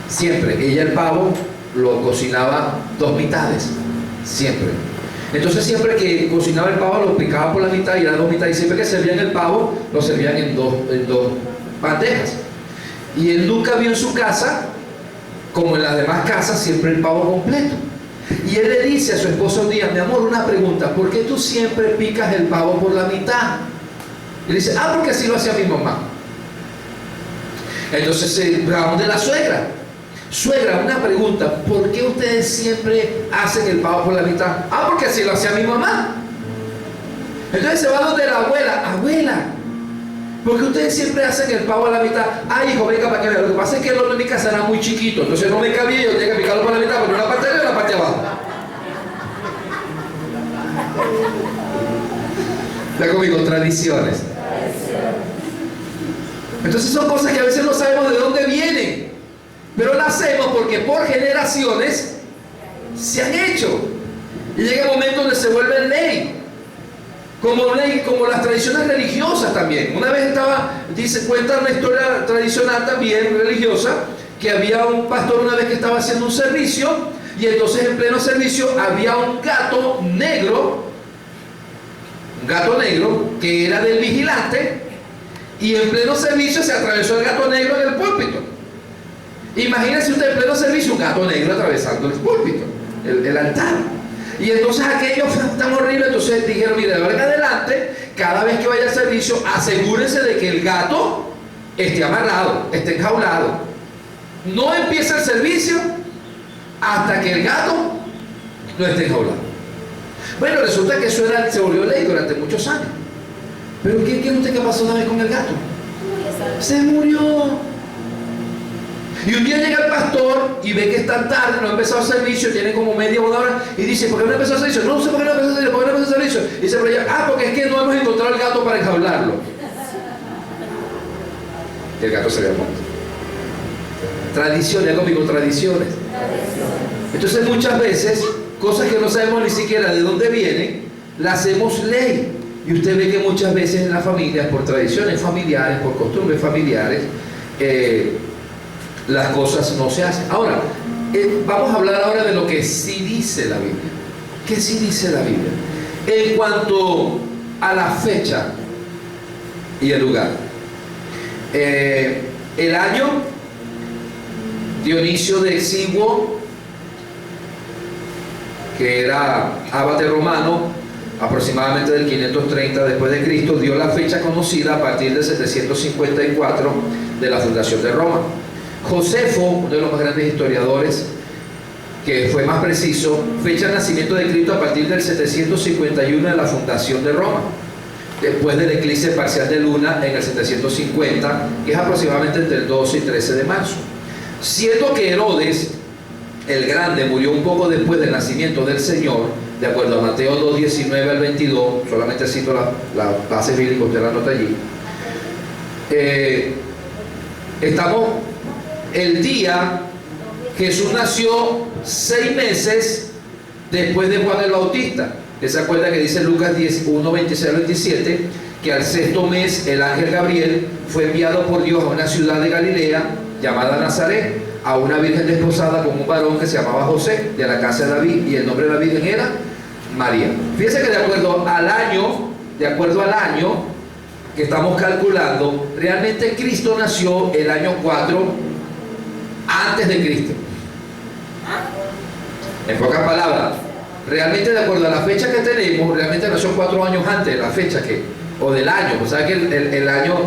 Speaker 1: Siempre. Ella el pavo lo cocinaba dos mitades. Siempre. Entonces siempre que cocinaba el pavo lo picaba por la mitad y eran dos mitades. Y siempre que servían el pavo lo servían en dos bandejas. Y él nunca vio en su casa, como en las demás casas, siempre el pavo completo. Y él le dice a su esposa un día, mi amor, una pregunta, ¿por qué tú siempre picas el pavo por la mitad? Y le dice, porque así lo hacía mi mamá. Entonces se hablaron de la suegra. Suegra, una pregunta, ¿por qué ustedes siempre hacen el pavo por la mitad? Porque así lo hacía mi mamá. Entonces se va donde la abuela, abuela, ¿por qué ustedes siempre hacen el pavo a la mitad? Hijo, venga para que vea. Lo que pasa es que el horno de mi casa era muy chiquito, entonces no me cabía, yo tenía que picarlo por la mitad, pero una parte de arriba y una parte de abajo. Ya conmigo, tradiciones. Entonces son cosas que a veces no sabemos de dónde vienen, pero las hacemos porque por generaciones se han hecho. Y llega el momento donde se vuelven ley. Como las tradiciones religiosas también. Una vez cuenta una historia tradicional también, religiosa, que había un pastor una vez que estaba haciendo un servicio, y entonces en pleno servicio había un gato negro que era del vigilante, y en pleno servicio se atravesó el gato negro en el púlpito. Imagínense usted en pleno servicio un gato negro atravesando el púlpito, el altar. Y entonces aquello fue tan horrible, entonces dijeron, mire, de ahora en adelante, cada vez que vaya al servicio, asegúrense de que el gato esté amarrado, esté enjaulado. No empieza el servicio hasta que el gato no esté enjaulado. Bueno, resulta que eso se volvió ley durante muchos años. Pero ¿qué cree usted que pasó una vez con el gato? Se murió. Y un día llega el pastor y ve que está tarde, no ha empezado el servicio, tiene como media hora y dice, ¿por qué no ha empezado el servicio? No sé por qué no ha empezado el servicio, ¿por qué no ha empezado el servicio? Y dice, pero ya, porque es que no hemos encontrado el gato para enjaularlo. Y el gato se había muerto. Tradiciones, conmigo, tradiciones. Entonces muchas veces, cosas que no sabemos ni siquiera de dónde vienen, las hacemos ley. Y usted ve que muchas veces en las familias, por tradiciones familiares, por costumbres familiares, las cosas no se hacen. Ahora, vamos a hablar ahora de lo que sí dice la Biblia. ¿Qué sí dice la Biblia? En cuanto a la fecha y el lugar. El año, Dionisio de Exiguo, que era abate romano, aproximadamente del 530 después de Cristo, dio la fecha conocida a partir del 754 de la fundación de Roma. Josefo, uno de los más grandes historiadores, que fue más preciso, fecha de nacimiento de Cristo a partir del 751 de la fundación de Roma, después del eclipse parcial de luna en el 750, que es aproximadamente entre el 12 y 13 de marzo. Siendo que Herodes el Grande murió un poco después del nacimiento del Señor, de acuerdo a Mateo 2, 19 al 22, solamente cito la base bíblica, usted la anota allí. Estamos el día, Jesús nació 6 meses después de Juan el Bautista. ¿Se acuerda que dice Lucas 1, 26 al 27? Que al 6º mes el ángel Gabriel fue enviado por Dios a una ciudad de Galilea llamada Nazaret, a una virgen desposada con un varón que se llamaba José, de la casa de David, y el nombre de la virgen era María. Fíjense que de acuerdo al año que estamos calculando, realmente Cristo nació el año 4 antes de Cristo. En pocas palabras, realmente de acuerdo a la fecha que tenemos, realmente nació 4 años antes de la fecha o del año. O sea que el año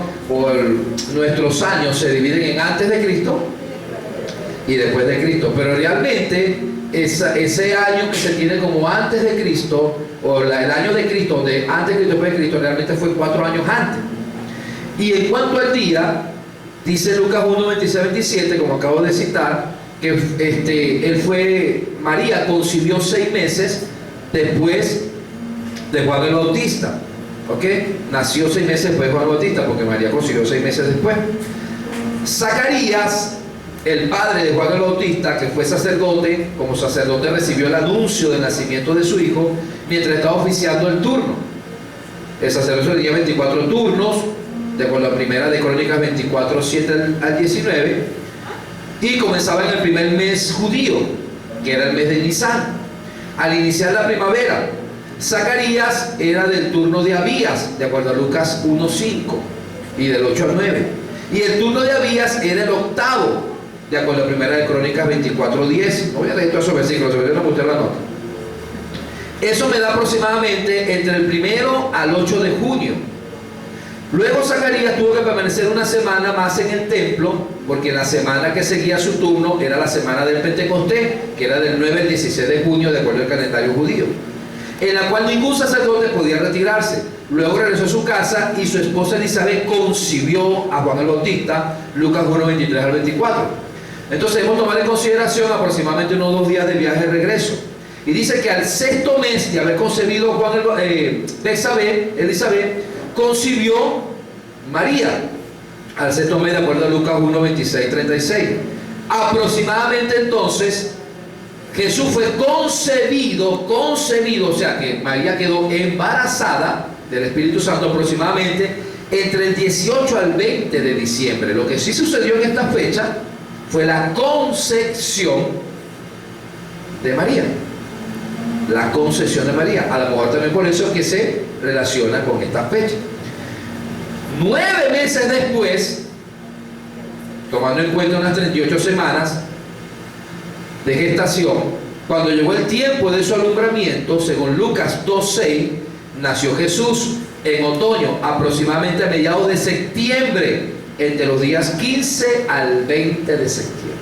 Speaker 1: nuestros años se dividen en antes de Cristo y después de Cristo, pero realmente ese año que se tiene como antes de Cristo, o el año de Cristo, de antes de Cristo, después de Cristo, realmente fue 4 años antes. Y en cuanto al día, dice Lucas 1, 26, 27, como acabo de citar, que María concibió 6 meses después de Juan el Bautista. ¿Ok? Nació 6 meses después de Juan el Bautista, porque María concibió 6 meses después. Zacarías, el padre de Juan el Bautista, que fue sacerdote, como sacerdote recibió el anuncio del nacimiento de su hijo mientras estaba oficiando el turno. El sacerdote tenía 24 turnos, de acuerdo a la primera de Crónicas 24, 7 al 19, y comenzaba en el primer mes judío, que era el mes de Nisan. Al iniciar la primavera, Zacarías era del turno de Abías, de acuerdo a Lucas 1, 5, y del 8 al 9. Y el turno de Abías era el 8º, de acuerdo a la primera de Crónicas 24, 10. No voy a leer todos esos versículos, no me usted la nota. Eso me da aproximadamente entre el 1 al 8 de junio. Luego Zacarías tuvo que permanecer una semana más en el templo, porque la semana que seguía su turno era la semana del Pentecostés, que era del 9 al 16 de junio, de acuerdo al calendario judío, en la cual ningún sacerdote podía retirarse. Luego regresó a su casa y su esposa Elizabeth concibió a Juan el Bautista, Lucas 1, 23 al 24. Entonces debemos tomar en consideración aproximadamente unos 2 días de viaje de regreso. Y dice que al 6º mes de haber concebido Elizabeth, concibió María. Al 6º mes, de acuerdo a Lucas 1, 26, 36. Aproximadamente entonces, Jesús fue concebido, o sea que María quedó embarazada del Espíritu Santo aproximadamente entre el 18 al 20 de diciembre. Lo que sí sucedió en esta fecha fue la concepción de María. La concepción de María. A lo mejor también por eso es que se relaciona con esta fecha. 9 meses después, tomando en cuenta unas 38 semanas de gestación, cuando llegó el tiempo de su alumbramiento, según Lucas 2:6, nació Jesús en otoño, aproximadamente a mediados de septiembre, entre los días 15 al 20 de septiembre.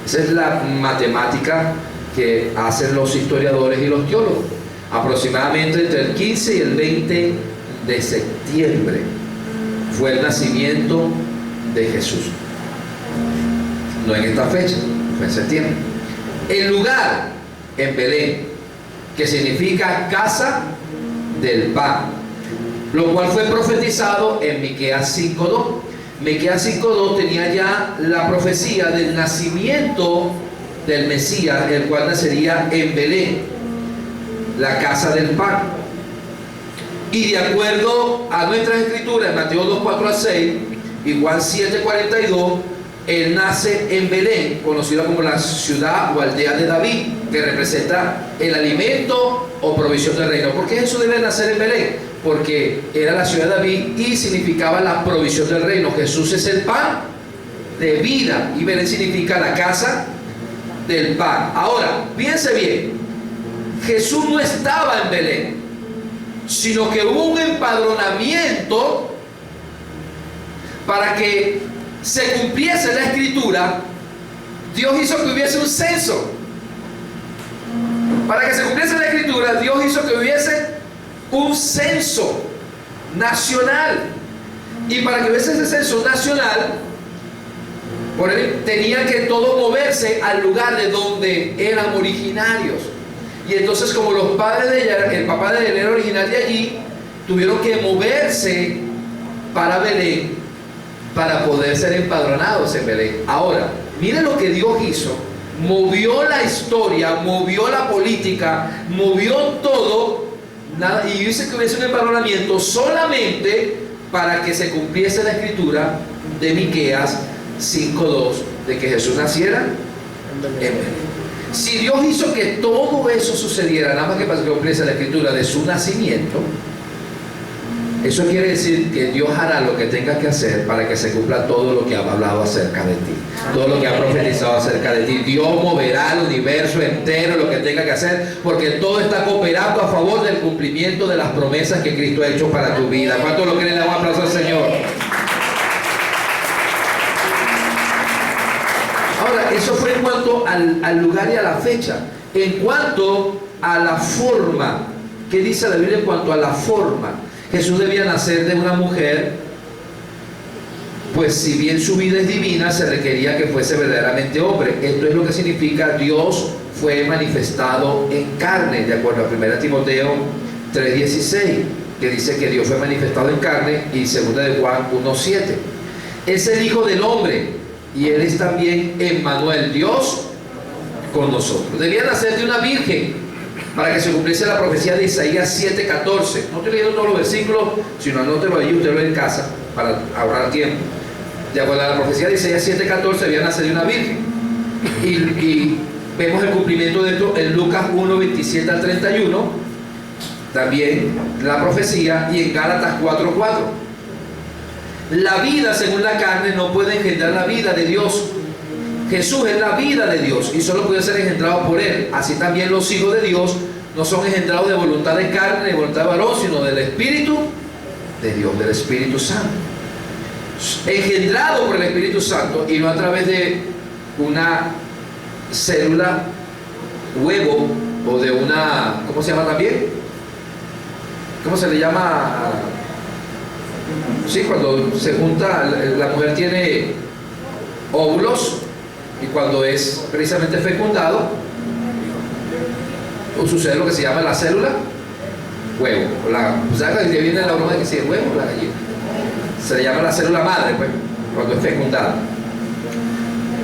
Speaker 1: Esa es la matemática que hacen los historiadores y los teólogos. Aproximadamente entre el 15 y el 20 de septiembre fue el nacimiento de Jesús. No en esta fecha, fue en septiembre. El lugar, en Belén, que significa casa del pan, lo cual fue profetizado en Miqueas 5:2. Miqueas 5:2 tenía ya la profecía del nacimiento del Mesías, el cual nacería en Belén, la casa del pan. Y de acuerdo a nuestras escrituras, en Mateo 2:4-6 y Juan 7:42, él nace en Belén, conocida como la ciudad o aldea de David, que representa el alimento o provisión del reino. ¿Por qué Jesús debe nacer en Belén? Porque era la ciudad de David y significaba la provisión del reino. Jesús es el pan de vida y Belén significa la casa del pan. Ahora, piense bien, Jesús no estaba en Belén, sino que hubo un empadronamiento para que se cumpliese la escritura. Dios hizo que hubiese un censo. Para que se cumpliese la escritura, Dios hizo que hubiese un censo nacional. Y para que hubiese ese censo nacional, por él, tenían que todos moverse al lugar de donde eran originarios. Y entonces, como los padres de ella, el papá de él era original de allí, tuvieron que moverse para Belén para poder ser empadronados en Belén. Ahora, miren lo que Dios hizo. Movió la historia, movió la política, movió todo, nada, y dice que hubiese un empadronamiento solamente para que se cumpliese la escritura de Miqueas 5:2 de que Jesús naciera en Belén. Si Dios hizo que todo eso sucediera, nada más que para que cumpliese la escritura de su nacimiento, eso quiere decir que Dios hará lo que tenga que hacer para que se cumpla todo lo que ha hablado acerca de ti, todo lo que ha profetizado acerca de ti. Dios moverá el universo entero, lo que tenga que hacer, porque todo está cooperando a favor del cumplimiento de las promesas que Cristo ha hecho para tu vida. ¿Cuánto lo creen? Le damos un aplauso al Señor. Ahora, eso fue en cuanto al lugar y a la fecha. En cuanto a la forma, ¿qué dice la Biblia en cuanto a la forma? Jesús debía nacer de una mujer, pues si bien su vida es divina, se requería que fuese verdaderamente hombre. Esto es lo que significa Dios fue manifestado en carne, de acuerdo a 1 Timoteo 3:16, que dice que Dios fue manifestado en carne, y 2 de Juan 1:7. Es el Hijo del Hombre, y Él es también Emmanuel, Dios con nosotros. Debía nacer de una virgen, para que se cumpliese la profecía de Isaías 7:14. No estoy leyendo todos los versículos, sino anótelo ahí, usted lo ve en casa, para ahorrar tiempo. De acuerdo a la profecía de Isaías 7:14, debía nacer de una virgen. Y vemos el cumplimiento de esto en Lucas 1:27-31, también la profecía, y en Gálatas 4:4. La vida según la carne no puede engendrar la vida de Dios. Jesús es la vida de Dios y solo puede ser engendrado por Él. Así también los hijos de Dios no son engendrados de voluntad de carne, de voluntad de varón, sino del Espíritu de Dios, del Espíritu Santo. Engendrado por el Espíritu Santo y no a través de una célula huevo o de una, ¿cómo se llama también? ¿Cómo se le llama? Sí, cuando se junta, la mujer tiene óvulos. Y cuando es precisamente fecundado, sucede lo que se llama la célula huevo. ¿Sabes de viene la broma de que si es huevo o la gallina? Se le llama la célula madre, pues, cuando es fecundada.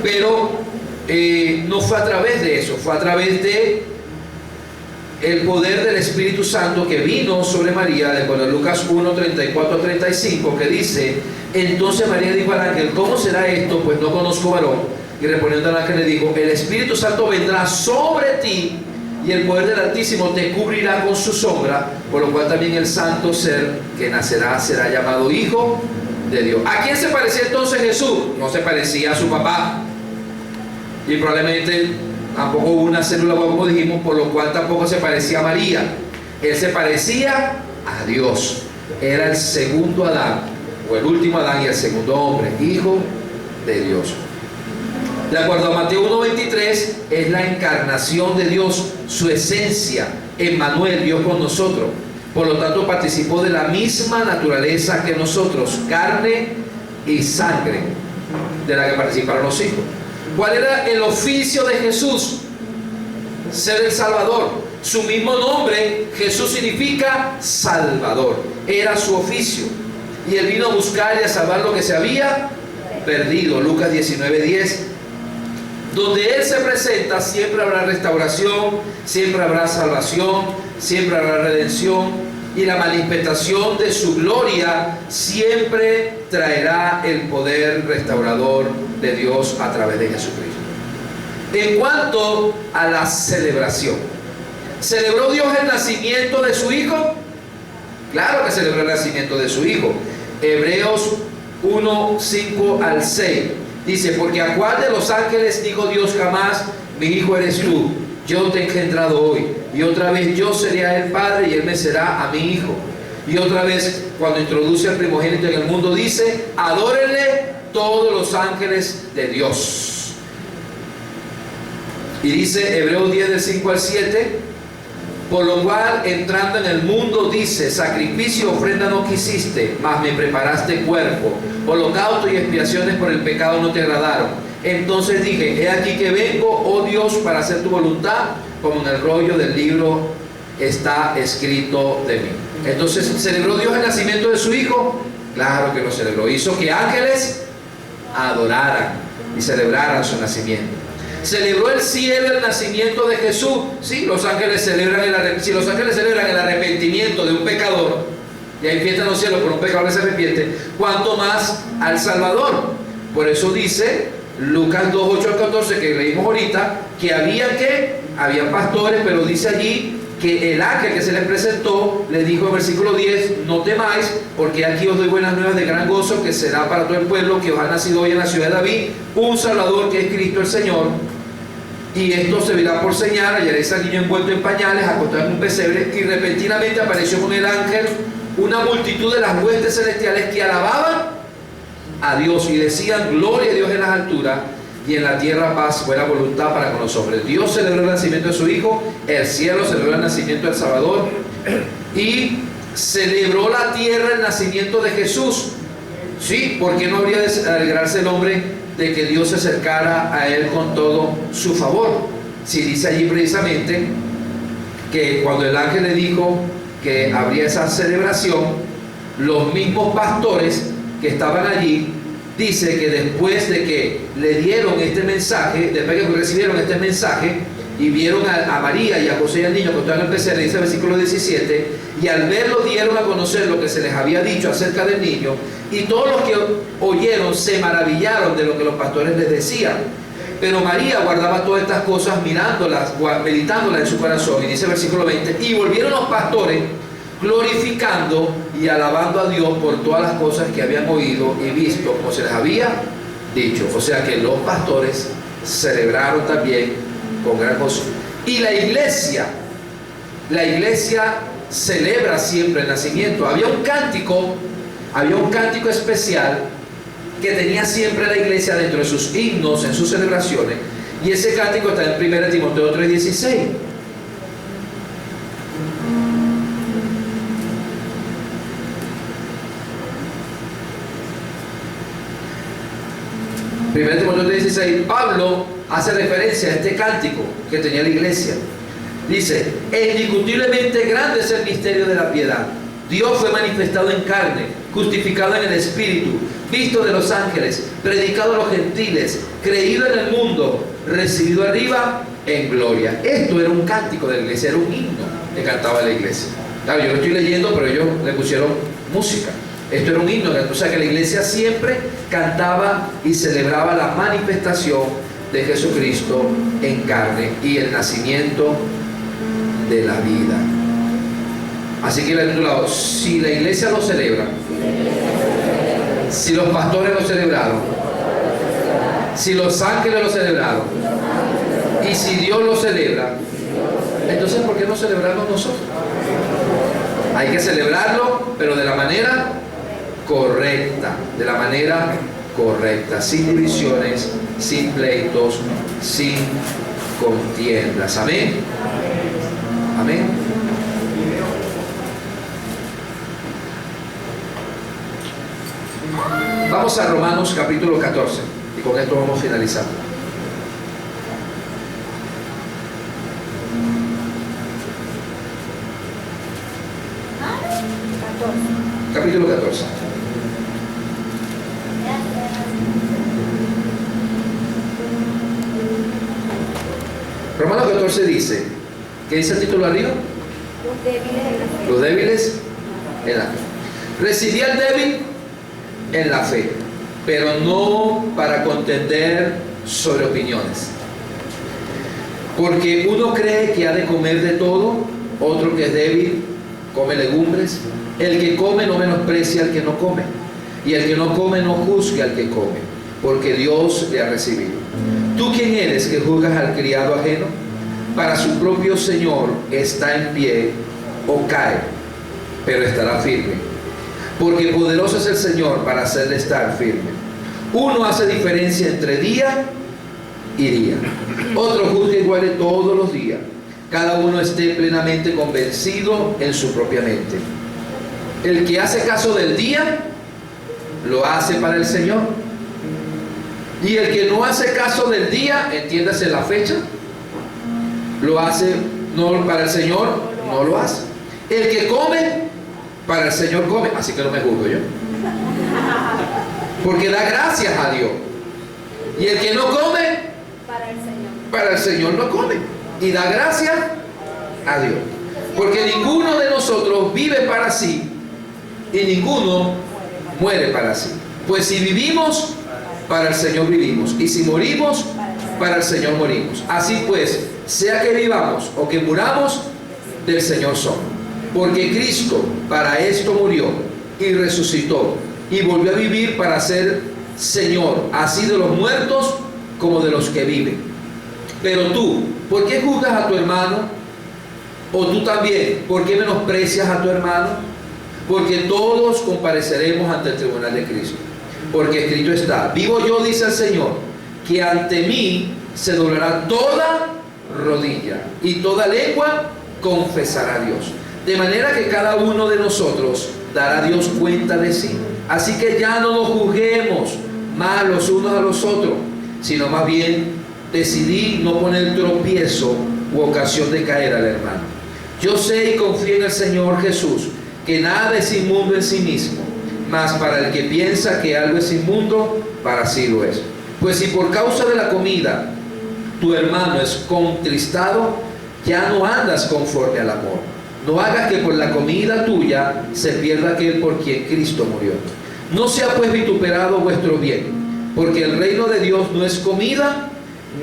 Speaker 1: Pero no fue a través de eso, fue a través de el poder del Espíritu Santo que vino sobre María, de acuerdo a Lucas 1:34-35, que dice: entonces María dijo al ángel, ¿cómo será esto? Pues no conozco varón. Y respondiendo al ángel le dijo: el Espíritu Santo vendrá sobre ti y el poder del Altísimo te cubrirá con su sombra, por lo cual también el santo ser que nacerá será llamado Hijo de Dios. ¿A quién se parecía entonces Jesús? No se parecía a su papá, y probablemente tampoco hubo una célula, como dijimos, por lo cual tampoco se parecía a María. Él se parecía a Dios. Era el segundo Adán, o el último Adán y el segundo hombre, Hijo de Dios. De acuerdo a Mateo 1:23, es la encarnación de Dios, su esencia, Emmanuel, Dios con nosotros. Por lo tanto, participó de la misma naturaleza que nosotros, carne y sangre, de la que participaron los hijos. ¿Cuál era el oficio de Jesús? Ser el Salvador. Su mismo nombre, Jesús, significa Salvador. Era su oficio. Y Él vino a buscar y a salvar lo que se había perdido. Lucas 19:10. Donde Él se presenta, siempre habrá restauración, siempre habrá salvación, siempre habrá redención, y la manifestación de su gloria siempre traerá el poder restaurador de Dios a través de Jesucristo. En cuanto a la celebración, ¿celebró Dios el nacimiento de su Hijo? Claro que celebró el nacimiento de su Hijo. Hebreos 1:5-6 dice: porque a cuál de los ángeles dijo Dios jamás, mi hijo eres tú, yo te he engendrado hoy, y otra vez yo seré a él padre y él me será a mi hijo. Y otra vez, cuando introduce al primogénito en el mundo, dice: adórenle todos los ángeles de Dios. Y dice Hebreos 10:5-7: por lo cual, entrando en el mundo, dice: sacrificio, ofrenda no quisiste, mas me preparaste cuerpo. Holocausto y expiaciones por el pecado no te agradaron. Entonces dije: he aquí que vengo, oh Dios, para hacer tu voluntad, como en el rollo del libro está escrito de mí. Entonces, ¿celebró Dios el nacimiento de su Hijo? Claro que lo celebró. Hizo que ángeles adoraran y celebraran su nacimiento. ¿Celebró el cielo el nacimiento de Jesús? Sí, los ángeles celebran si los ángeles celebran el arrepentimiento de un pecador, y hay fiesta en los cielos por un pecador que se arrepiente, cuanto más al Salvador. Por eso dice Lucas 2:8-14, que leímos ahorita, que había pastores, pero dice allí que el ángel que se les presentó les dijo en versículo 10: no temáis, porque aquí os doy buenas nuevas de gran gozo, que será para todo el pueblo, que os ha nacido hoy en la ciudad de David un Salvador, que es Cristo el Señor. Y esto se verá por señal: hallaréis al niño envuelto en pañales, acostado en un pesebre. Y repentinamente apareció con el ángel una multitud de las huestes celestiales que alababan a Dios y decían: gloria a Dios en las alturas, y en la tierra paz, buena voluntad para con los hombres. Dios celebró el nacimiento de su Hijo, el cielo celebró el nacimiento del Salvador, y celebró la tierra el nacimiento de Jesús. Sí, ¿por qué no habría de alegrarse el hombre de que Dios se acercara a él con todo su favor? Si dice allí precisamente que cuando el ángel le dijo que habría esa celebración, los mismos pastores que estaban allí, dice que después de que le dieron este mensaje, después de que recibieron este mensaje y vieron a María y a José y al niño que estaban en el pesebre, dice el versículo 17, y al verlo dieron a conocer lo que se les había dicho acerca del niño, y todos los que oyeron se maravillaron de lo que los pastores les decían. Pero María guardaba todas estas cosas, mirándolas, meditándolas en su corazón. Y dice el versículo 20: y volvieron los pastores glorificando y alabando a Dios por todas las cosas que habían oído y visto, como se les había dicho. O sea que los pastores celebraron también con gran gozo. Y la iglesia celebra siempre el nacimiento. Había un cántico especial que tenía siempre la iglesia dentro de sus himnos, en sus celebraciones, y ese cántico está en 1 Timoteo 3:16. Primero Timoteo 3:16, Pablo hace referencia a este cántico que tenía la iglesia. Dice: indiscutiblemente grande es el misterio de la piedad. Dios fue manifestado en carne, justificado en el Espíritu, visto de los ángeles, predicado a los gentiles, creído en el mundo, recibido arriba en gloria. Esto era un cántico de la iglesia, era un himno que cantaba la iglesia. Claro, yo lo estoy leyendo, pero ellos le pusieron música. Esto era un himno, o sea que la iglesia siempre cantaba y celebraba la manifestación de Jesucristo en carne y el nacimiento de la vida. Así que le he titulado: si la iglesia lo celebra, si los pastores lo celebraron, si los ángeles lo celebraron, y si Dios lo celebra, entonces ¿por qué no celebrarlo nosotros? Hay que celebrarlo, pero de la manera correcta, sin divisiones, sin pleitos, sin contiendas. Amén. Amén. Vamos a Romanos capítulo 14 y con esto vamos finalizando. Capítulo 14. Romanos 14 dice, ¿qué dice el título arriba?
Speaker 2: Los débiles en la fe.
Speaker 1: Los débiles en la fe. Recibí al débil en la fe, pero no para contender sobre opiniones. Porque uno cree que ha de comer de todo, otro que es débil come legumbres. El que come no menosprecia al que no come, y el que no come no juzgue al que come, porque Dios le ha recibido. ¿Tú quién eres que juzgas al criado ajeno? Para su propio Señor está en pie o cae, pero estará firme, porque poderoso es el Señor para hacerle estar firme. Uno hace diferencia entre día y día, otro juzga igual todos los días. Cada uno esté plenamente convencido en su propia mente. El que hace caso del día, lo hace para el Señor. Y el que no hace caso del día, entiéndase la fecha, lo hace no para el Señor, no lo hace. El que come, para el Señor come, así que no me juzgo yo. Porque da gracias a Dios. Y el que no come, para el Señor no come. Y da gracias a Dios. Porque ninguno de nosotros vive para sí y ninguno muere para sí. Pues si vivimos, para el Señor vivimos, y si morimos, para el Señor morimos. Así pues, sea que vivamos o que muramos, del Señor somos. Porque Cristo para esto murió y resucitó y volvió a vivir para ser Señor, así de los muertos como de los que viven. Pero tú, ¿por qué juzgas a tu hermano? O tú también, ¿por qué menosprecias a tu hermano? Porque todos compareceremos ante el tribunal de Cristo. Porque escrito está, vivo yo, dice el Señor, que ante mí se doblará toda rodilla y toda lengua confesará a Dios. De manera que cada uno de nosotros dará a Dios cuenta de sí. Así que ya no nos juzguemos más los unos a los otros, sino más bien decidí no poner tropiezo u ocasión de caer al hermano. Yo sé y confío en el Señor Jesús, que nada es inmundo en sí mismo, mas para el que piensa que algo es inmundo, para sí lo es. Pues si por causa de la comida tu hermano es contristado, ya no andas conforme al amor. No hagas que por la comida tuya se pierda aquel por quien Cristo murió. No sea pues vituperado vuestro bien, porque el reino de Dios no es comida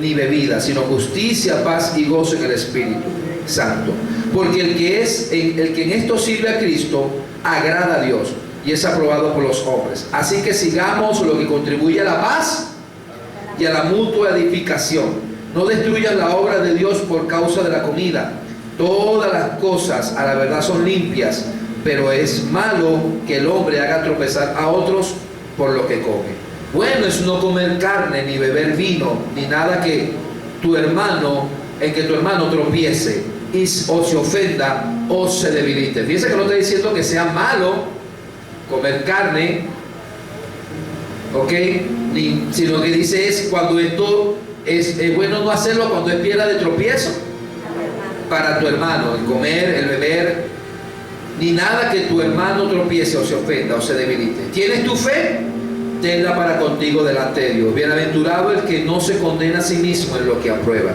Speaker 1: ni bebida, sino justicia, paz y gozo en el Espíritu Santo. Porque el que en esto sirve a Cristo agrada a Dios y es aprobado por los hombres. Así que sigamos lo que contribuye a la paz y a la mutua edificación. No destruyan la obra de Dios por causa de la comida. Todas las cosas a la verdad son limpias, pero es malo que el hombre haga tropezar a otros por lo que come. Bueno es no comer carne, ni beber vino, ni nada que tu hermano tropiece o se ofenda o se debilite. Fíjense que no está diciendo que sea malo comer carne, ¿ok? Sino que dice es cuando esto es bueno no hacerlo, cuando es piedra de tropiezo para tu hermano, el comer, el beber, ni nada que tu hermano tropiece o se ofenda o se debilite. ¿Tienes tu fe? Tenla para contigo delante de Dios. Bienaventurado el que no se condena a sí mismo en lo que aprueba.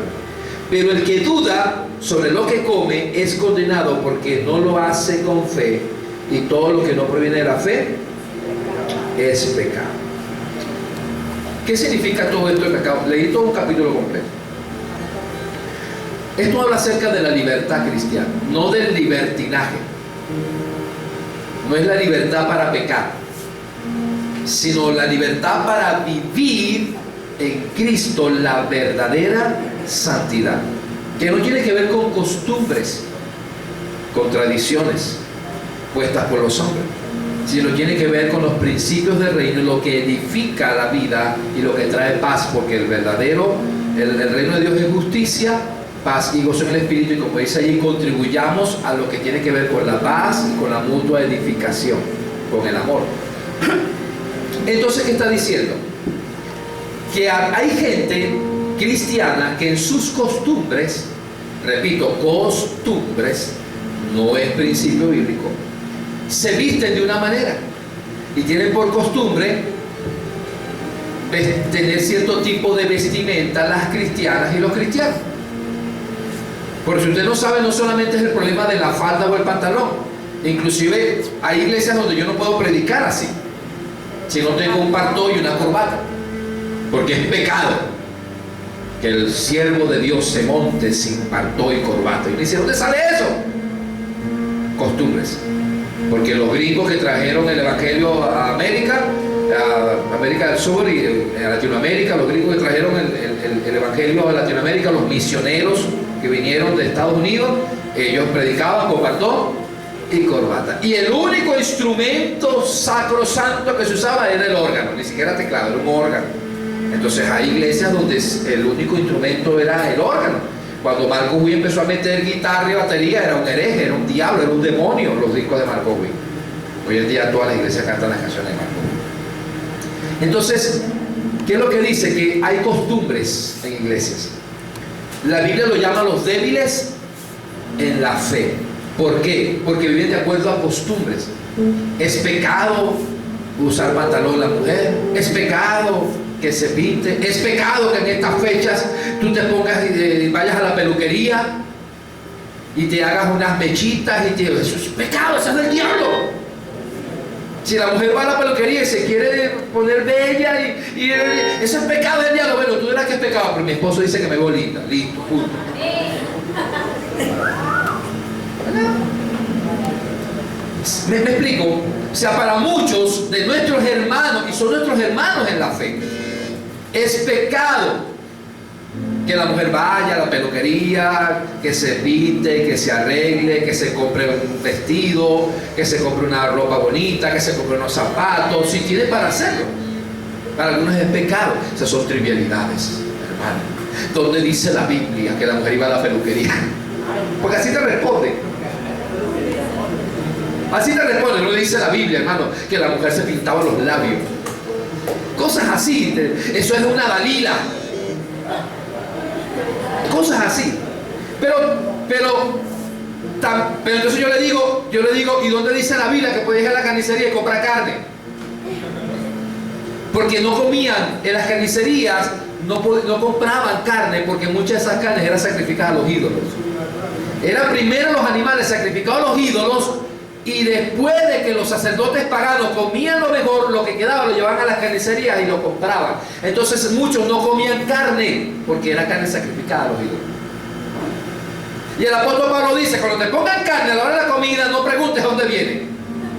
Speaker 1: Pero el que duda sobre lo que come es condenado porque no lo hace con fe, y todo lo que no proviene de la fe es pecado. ¿Qué significa todo esto de pecado? Leí todo un capítulo completo. Esto habla acerca de la libertad cristiana, no del libertinaje. No es la libertad para pecar, sino la libertad para vivir en Cristo la verdadera santidad, que no tiene que ver con costumbres, con tradiciones puestas por los hombres, sino tiene que ver con los principios del reino, lo que edifica la vida y lo que trae paz, porque el reino de Dios es justicia, paz y gozo en el Espíritu, y como dice allí, contribuyamos a lo que tiene que ver con la paz y con la mutua edificación, con el amor. Entonces, ¿qué está diciendo? Que hay gente cristiana que en sus costumbres, repito, costumbres, no es principio bíblico, se visten de una manera y tienen por costumbre tener cierto tipo de vestimenta las cristianas y los cristianos. Porque si usted no sabe, no solamente es el problema de la falda o el pantalón, inclusive hay iglesias donde yo no puedo predicar así si no tengo un pantó y una corbata, porque es pecado que el siervo de Dios se monte sin pantó y corbata. Y me dice, ¿dónde sale eso? Costumbres. Porque los gringos que trajeron el evangelio a América del Sur y a Latinoamérica, los gringos que trajeron el evangelio a Latinoamérica, los misioneros que vinieron de Estados Unidos, ellos predicaban con pantón y corbata. Y el único instrumento sacrosanto que se usaba era el órgano, ni siquiera teclado, era un órgano. Entonces hay iglesias donde el único instrumento era el órgano. Cuando Marcos Witt empezó a meter guitarra y batería, era un hereje, era un diablo, era un demonio los discos de Marcos Witt. Hoy en día todas las iglesias cantan las canciones de Marcos Witt. Entonces, ¿qué es lo que dice? Que hay costumbres en iglesias. La Biblia lo llama los débiles en la fe. ¿Por qué? Porque viven de acuerdo a costumbres. Es pecado usar pantalón la mujer, es pecado que se pinte, es pecado que en estas fechas tú te pongas y vayas a la peluquería y te hagas unas mechitas y eso es pecado, eso es del diablo. Si la mujer va a la peluquería y se quiere poner bella y eso es pecado del diablo. Bueno, tú dirás que es pecado, pero mi esposo dice que me veo linda, listo, punto. ¿Me explico? O sea, para muchos de nuestros hermanos, y son nuestros hermanos en la fe, es pecado que la mujer vaya a la peluquería, que se pinte, que se arregle, que se compre un vestido, que se compre una ropa bonita, que se compre unos zapatos, si tiene para hacerlo. Para algunos es pecado. Esas son trivialidades, hermano. ¿Dónde dice la Biblia que la mujer iba a la peluquería? Porque así te responde. Así te responde, no dice la Biblia, hermano, que la mujer se pintaba los labios. Cosas así, eso es una Dalila. Cosas así. Pero entonces yo le digo, ¿y dónde dice la Biblia que podías ir a la carnicería y comprar carne? Porque no comían en las carnicerías, no compraban carne, porque muchas de esas carnes eran sacrificadas a los ídolos. Eran primero los animales sacrificados a los ídolos, y después de que los sacerdotes paganos comían lo mejor, lo que quedaba lo llevaban a las carnicerías y lo compraban. Entonces muchos no comían carne porque era carne sacrificada a los ídolos. Y el apóstol Pablo dice, cuando te pongan carne a la hora de la comida, no preguntes dónde viene,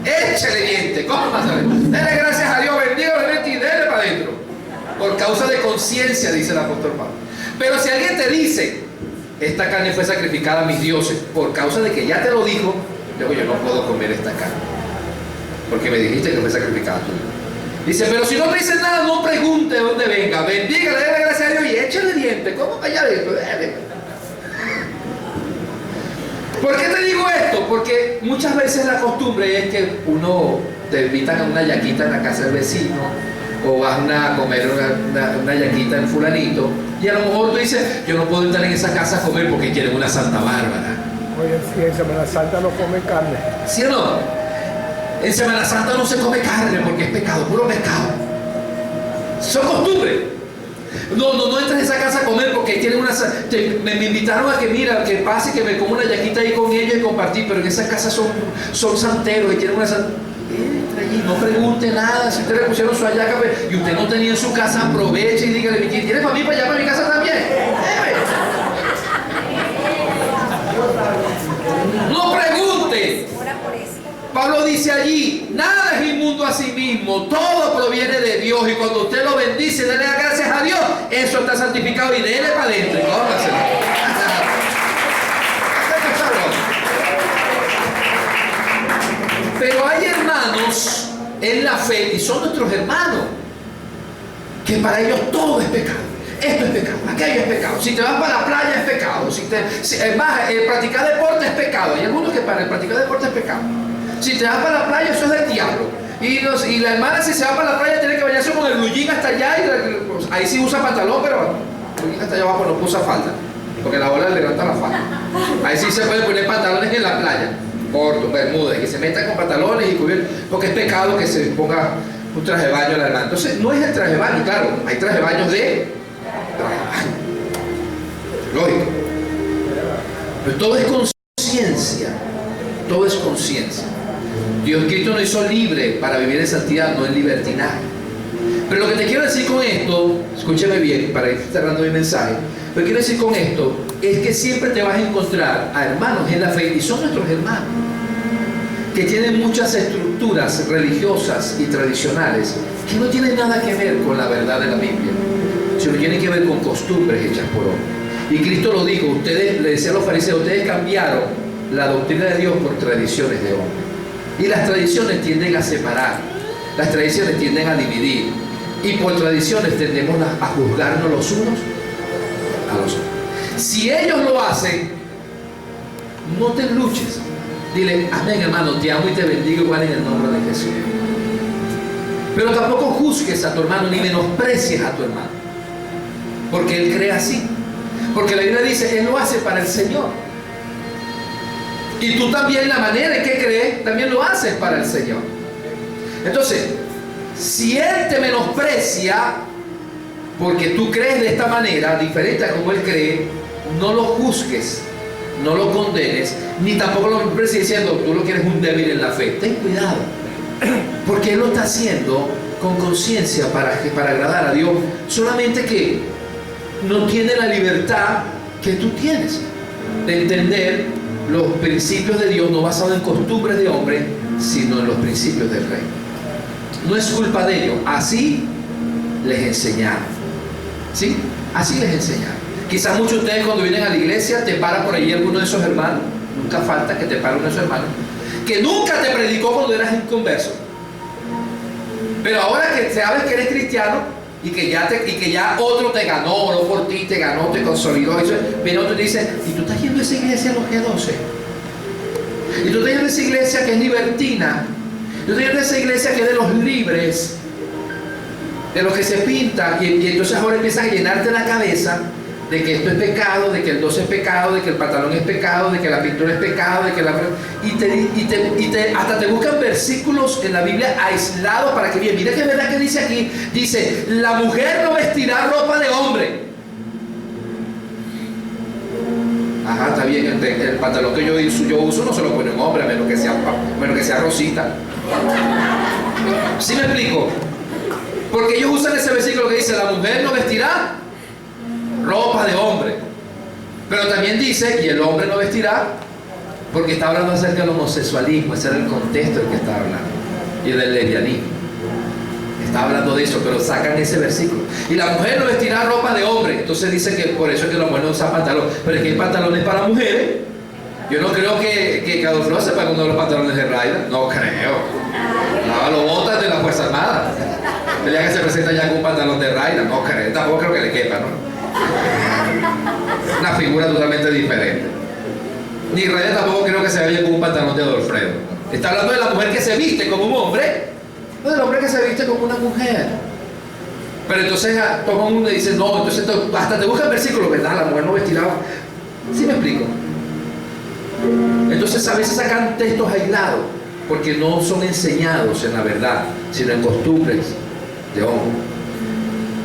Speaker 1: échale diente, cómaselo, dele gracias a Dios, bendígale diente y dele para adentro, por causa de conciencia, dice el apóstol Pablo. Pero si alguien te dice, esta carne fue sacrificada a mis dioses, por causa de que ya te lo dijo, luego yo no puedo comer esta carne porque me dijiste que fue sacrificada tú. Dice, pero si no me dices nada, no pregunte dónde venga, bendígale, déle gracias a Dios y échale diente. ¿Cómo vaya adentro? ¿Por qué te digo esto? Porque muchas veces la costumbre es que uno te invitan a una yaquita en la casa del vecino, o vas a comer una yaquita en fulanito, y a lo mejor tú dices, yo no puedo entrar en esa casa a comer porque quieren una Santa Bárbara.
Speaker 3: Oye, si en Semana Santa no come carne.
Speaker 1: ¿Sí o no? En Semana Santa no se come carne porque es pecado, puro pecado. Son costumbres. No entras en esa casa a comer porque tienen una... Me invitaron a que, mira, que pase, que me como una yaquita ahí con ellos y compartir, pero en esa casa son santeros y tienen una... Entra allí, no pregunte nada. Si usted le pusieron su hallaca y usted no tenía en su casa, aproveche y dígale, ¿tienes para mí para allá, para mi casa también? No pregunte. Pablo dice allí, nada es inmundo a sí mismo, todo proviene de Dios, y cuando usted lo bendice, dele gracias a Dios, eso está santificado, y dele para adentro y cómaselo. Pero hay hermanos en la fe, y son nuestros hermanos, que para ellos todo es pecado. Esto es pecado, aquello es pecado. Si te vas para la playa es pecado. Practicar deporte es pecado. Hay algunos que para el practicar deporte es pecado. Si te vas para la playa, eso es del diablo. Y la hermana, si se va para la playa, tiene que bañarse con el blue jean hasta allá. Pues, ahí sí usa pantalón, pero el blue jean hasta allá abajo no usa falda, porque la bola le levanta la falda. Ahí sí se puede poner pantalones en la playa, cortos, bermudas, que se metan con pantalones y cubiertos, porque es pecado que se ponga un traje de baño a la hermana. Entonces, no es el traje de baño, claro, hay traje de baño de traje de baño. Lógico. Pero todo es conciencia. Todo es conciencia. Dios Cristo nos hizo libre para vivir en santidad, no en libertinaje. Pero lo que te quiero decir con esto, escúchame bien para ir cerrando mi mensaje, lo que quiero decir con esto es que siempre te vas a encontrar a hermanos en la fe, y son nuestros hermanos, que tienen muchas estructuras religiosas y tradicionales que no tienen nada que ver con la verdad de la Biblia, sino que tienen que ver con costumbres hechas por hombres. Y Cristo lo dijo, ustedes, le decía a los fariseos, ustedes cambiaron la doctrina de Dios por tradiciones de hombres. Y las tradiciones tienden a separar, las tradiciones tienden a dividir, y por tradiciones tendemos a juzgarnos los unos a los otros. Si ellos lo hacen, no te luches. Dile, amén hermano, te amo y te bendigo igual en el nombre de Jesús. Pero tampoco juzgues a tu hermano ni menosprecies a tu hermano, porque él cree así. Porque la Biblia dice, él lo hace para el Señor. Y tú también, la manera en que crees, también lo haces para el Señor. Entonces, si él te menosprecia porque tú crees de esta manera, diferente a como él cree, no lo juzgues, no lo condenes, ni tampoco lo menosprecies diciendo, tú lo que eres un débil en la fe. Ten cuidado, porque él lo está haciendo con conciencia para agradar a Dios, solamente que no tiene la libertad que tú tienes de entender los principios de Dios, no basados en costumbres de hombre, sino en los principios del Rey. No es culpa de ellos, así les enseñaron, ¿sí? Así les enseñaron. Quizás muchos de ustedes cuando vienen a la iglesia te para por ahí alguno de esos hermanos, nunca falta que te pare uno de esos hermanos, que nunca te predicó cuando eras inconverso, pero ahora que sabes que eres cristiano y que ya otro te ganó, oró por ti, te ganó, te consolidó, viene otro y te dice, ¿y tú estás yendo a esa iglesia a los G12? ¿Y tú estás yendo a esa iglesia que es libertina? ¿Y tú estás yendo a esa iglesia que es de los libres? De los que se pintan, y entonces ahora empiezan a llenarte la cabeza de que esto es pecado, de que el 12 es pecado, de que el pantalón es pecado, de que la pintura es pecado, de que hasta te buscan versículos en la Biblia aislados para que bien. Mira que es verdad que dice aquí, dice, la mujer no vestirá ropa de hombre. Ajá, está bien, el pantalón que yo uso no se lo pone un hombre, a menos que sea rosita. ¿Sí me explico? Porque ellos usan ese versículo que dice, la mujer no vestirá ropa de hombre, pero también dice, y el hombre no vestirá, porque está hablando acerca del homosexualismo. Ese era el contexto del que está hablando, y del lesbianismo. Está hablando de eso, pero sacan ese versículo. Y la mujer no vestirá ropa de hombre. Entonces dice que por eso es que la mujer no usa pantalón, pero es que hay pantalones para mujeres. Yo no creo que Cadoflor sepa uno de los pantalones de Raida, no creo. No, lo botan de la Fuerza Armada. El día que se presenta ya con un pantalón de Raida, no creo, tampoco creo que le quepa, ¿no? Una figura totalmente diferente. Ni Raida tampoco creo que se vea bien con un pantalón de Adolfredo. Está hablando de la mujer que se viste como un hombre, no del hombre que se viste como una mujer. Pero entonces toma uno y dice, no, entonces hasta te busca el versículo, ¿verdad? La mujer no vestirá. ¿Sí me explico? Entonces a veces sacan textos aislados porque no son enseñados en la verdad, sino en costumbres de hombre.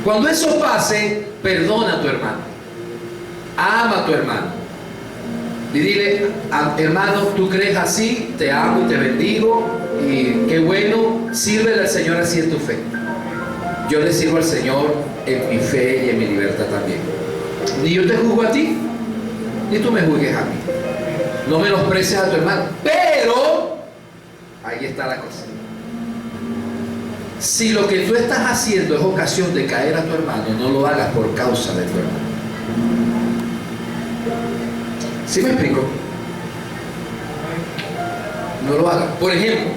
Speaker 1: Cuando eso pase, perdona a tu hermano, ama a tu hermano y dile, hermano, tú crees así, te amo y te bendigo, y qué bueno, sírvele al Señor así en tu fe. Yo le sirvo al Señor en mi fe y en mi libertad también. Ni yo te juzgo a ti, ni tú me juzgues a mí. No menosprecies a tu hermano, pero ahí está la cosa. Si lo que tú estás haciendo es ocasión de caer a tu hermano, no lo hagas por causa de tu hermano. ¿Sí me explico? No lo hagas. Por ejemplo,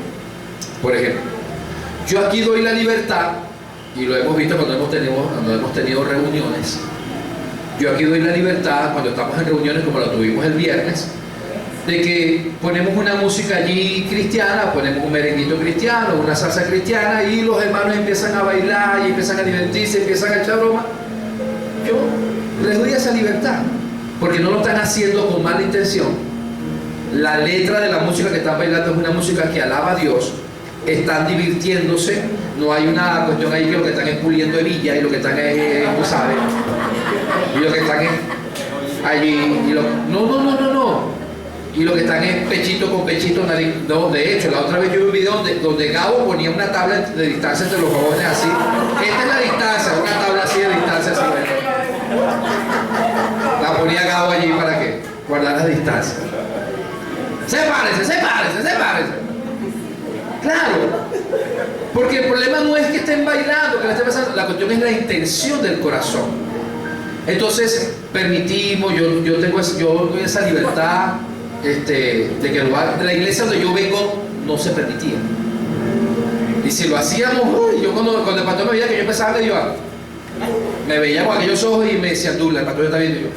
Speaker 1: yo aquí doy la libertad, y lo hemos visto cuando hemos tenido reuniones. Yo aquí doy la libertad cuando estamos en reuniones como la tuvimos el viernes, de que ponemos una música allí cristiana, ponemos un merenguito cristiano, una salsa cristiana y los hermanos empiezan a bailar y empiezan a divertirse, empiezan a echar broma. Yo les doy esa libertad, porque no lo están haciendo con mala intención. La letra de la música que están bailando es una música que alaba a Dios, están divirtiéndose, no hay una cuestión ahí que lo que están es puliendo hebilla y lo que están es, tú sabes, y lo que están es allí, y no. Y lo que están es pechito con pechito, nariz. No, de hecho, la otra vez yo vi un video donde Gabo ponía una tabla de distancia entre los jóvenes así. Esta es la distancia, una tabla así de distancia. Así, bueno. La ponía Gabo allí para que guardar las distancias. Sepárense. Claro. Porque el problema no es que estén bailando, que le estén pasando. La cuestión es la intención del corazón. Entonces, permitimos, yo doy esa libertad. De que de la iglesia donde yo vengo no se permitía. Y si lo hacíamos, yo cuando el pastor me veía que yo empezaba medio me veía con aquellos ojos y me decía, Douglas, el pastor está viendo yo.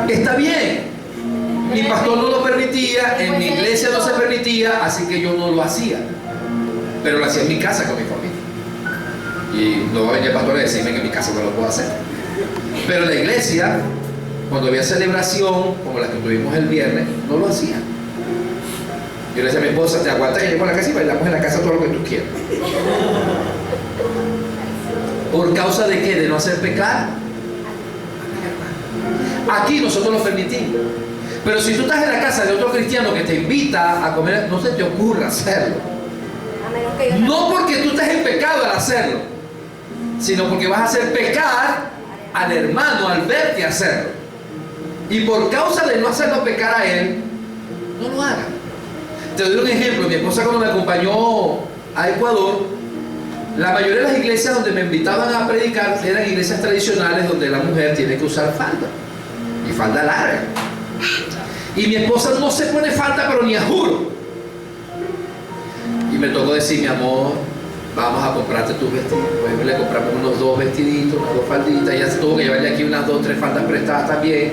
Speaker 1: Está bien. Mi pastor no lo permitía, en mi iglesia no se permitía, así que yo no lo hacía. Pero lo hacía en mi casa con mi familia. Y no va a venir el pastor a decirme que en mi casa no lo puedo hacer. Pero en la iglesia, cuando había celebración, como la que tuvimos el viernes, no lo hacía. Yo le decía a mi esposa, te aguantas que llego a la casa y bailamos en la casa todo lo que tú quieras. ¿Por causa de qué? De no hacer pecar. Aquí nosotros lo permitimos. Pero si tú estás en la casa de otro cristiano que te invita a comer, no se te ocurra hacerlo. No porque tú estés en pecado al hacerlo, sino porque vas a hacer pecar al hermano al verte hacerlo. Y por causa de no hacerlo pecar a él, no lo hagas. Te doy un ejemplo. Mi esposa cuando me acompañó a Ecuador, la mayoría de las iglesias donde me invitaban a predicar eran iglesias tradicionales donde la mujer tiene que usar falda, y falda larga. Y mi esposa no se pone falda, pero ni a juro. Y me tocó decir, mi amor, vamos a comprarte tus vestidos. Pues le compramos unos 2 vestiditos, unas 2 falditas. Ella tuvo que llevarle aquí unas 2 o 3 faldas prestadas también,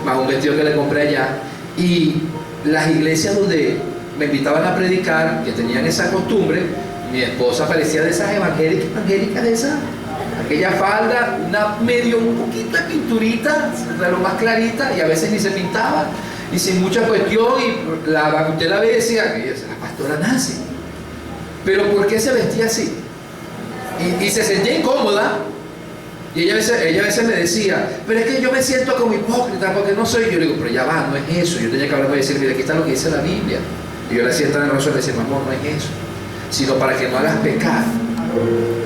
Speaker 1: más un vestido que le compré allá. Y las iglesias donde me invitaban a predicar, que tenían esa costumbre, mi esposa parecía de esas evangélicas de esas. Aquella falda, un poquito de pinturita, de lo más clarita, y a veces ni se pintaba, y sin mucha cuestión, y usted la ve y decía, que es la pastora Nancy. Pero ¿por qué se vestía así? Y se sentía incómoda. Y ella a veces me decía, pero es que yo me siento como hipócrita porque no soy. Yo le digo, pero ya va, no es eso. Yo tenía que hablar y decir, mira, aquí está lo que dice la Biblia. Y yo le hacía estar en razón y le decía, amor, no es eso. Sino para que no hagas pecar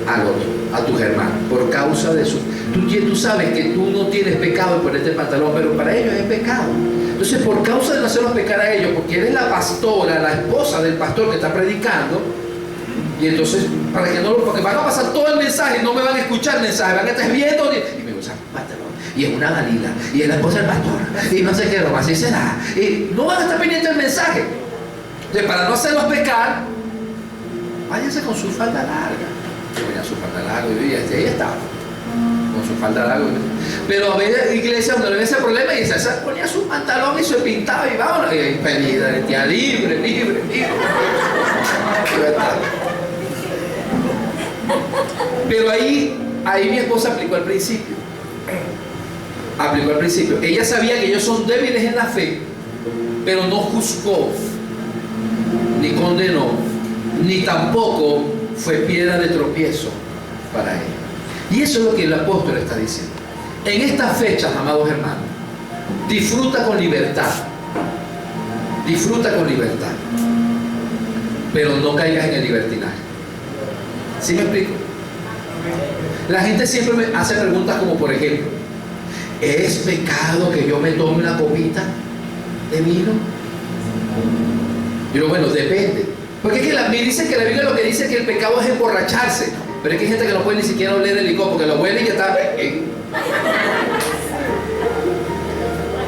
Speaker 1: al otro, a tus hermanos, por causa de eso. Tú sabes que tú no tienes pecado en ponerte el pantalón, pero para ellos es pecado. Entonces, por causa de no hacerlos pecar a ellos, porque eres la pastora, la esposa del pastor que está predicando, y entonces, para que no, porque van a pasar todo el mensaje, no me van a escuchar el mensaje, van a estar viendo y me usan pantalón, y es una Dalila, y es la esposa del pastor, y no sé qué, lo así será, y no van a estar pendientes del mensaje. Entonces, para no hacerlos pecar, váyanse con su falda larga. Yo venía su falda larga y ahí estaba, con su falda larga. Pero había iglesias donde no había ese problema y se ponía su pantalón y se pintaba y vámonos, y pedida de tía, libre. Pero ahí mi esposa aplicó al principio. Ella sabía que ellos son débiles en la fe, pero no juzgó, ni condenó, ni tampoco fue piedra de tropiezo para ella. Y eso es lo que el apóstol está diciendo. En estas fechas, amados hermanos, disfruta con libertad. Pero no caigas en el libertinaje. ¿Sí me explico? La gente siempre me hace preguntas como, por ejemplo, ¿es pecado que yo me tome una copita de vino? Y yo, bueno, depende. Porque es que me dicen que la Biblia lo que dice es que el pecado es emborracharse. Pero es que hay gente que no puede ni siquiera oler el licor porque lo huele y ya está.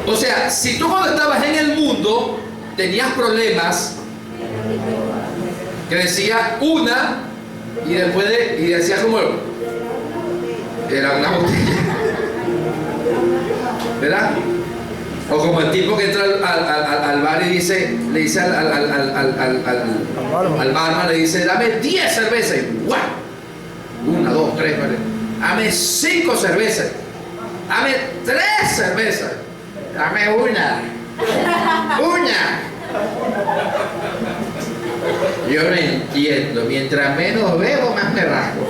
Speaker 1: O sea, si tú cuando estabas en el mundo tenías problemas que decía una, Y después y decía como era una botella, ¿verdad? O como el tipo que entra al bar y le dice al barman, le dice, dame 10 cervezas. Y ¡guau! 1, 2, 3, dame 5 cervezas. Dame 3 cervezas. Dame una. Yo no entiendo. Mientras menos bebo, más me rasgo.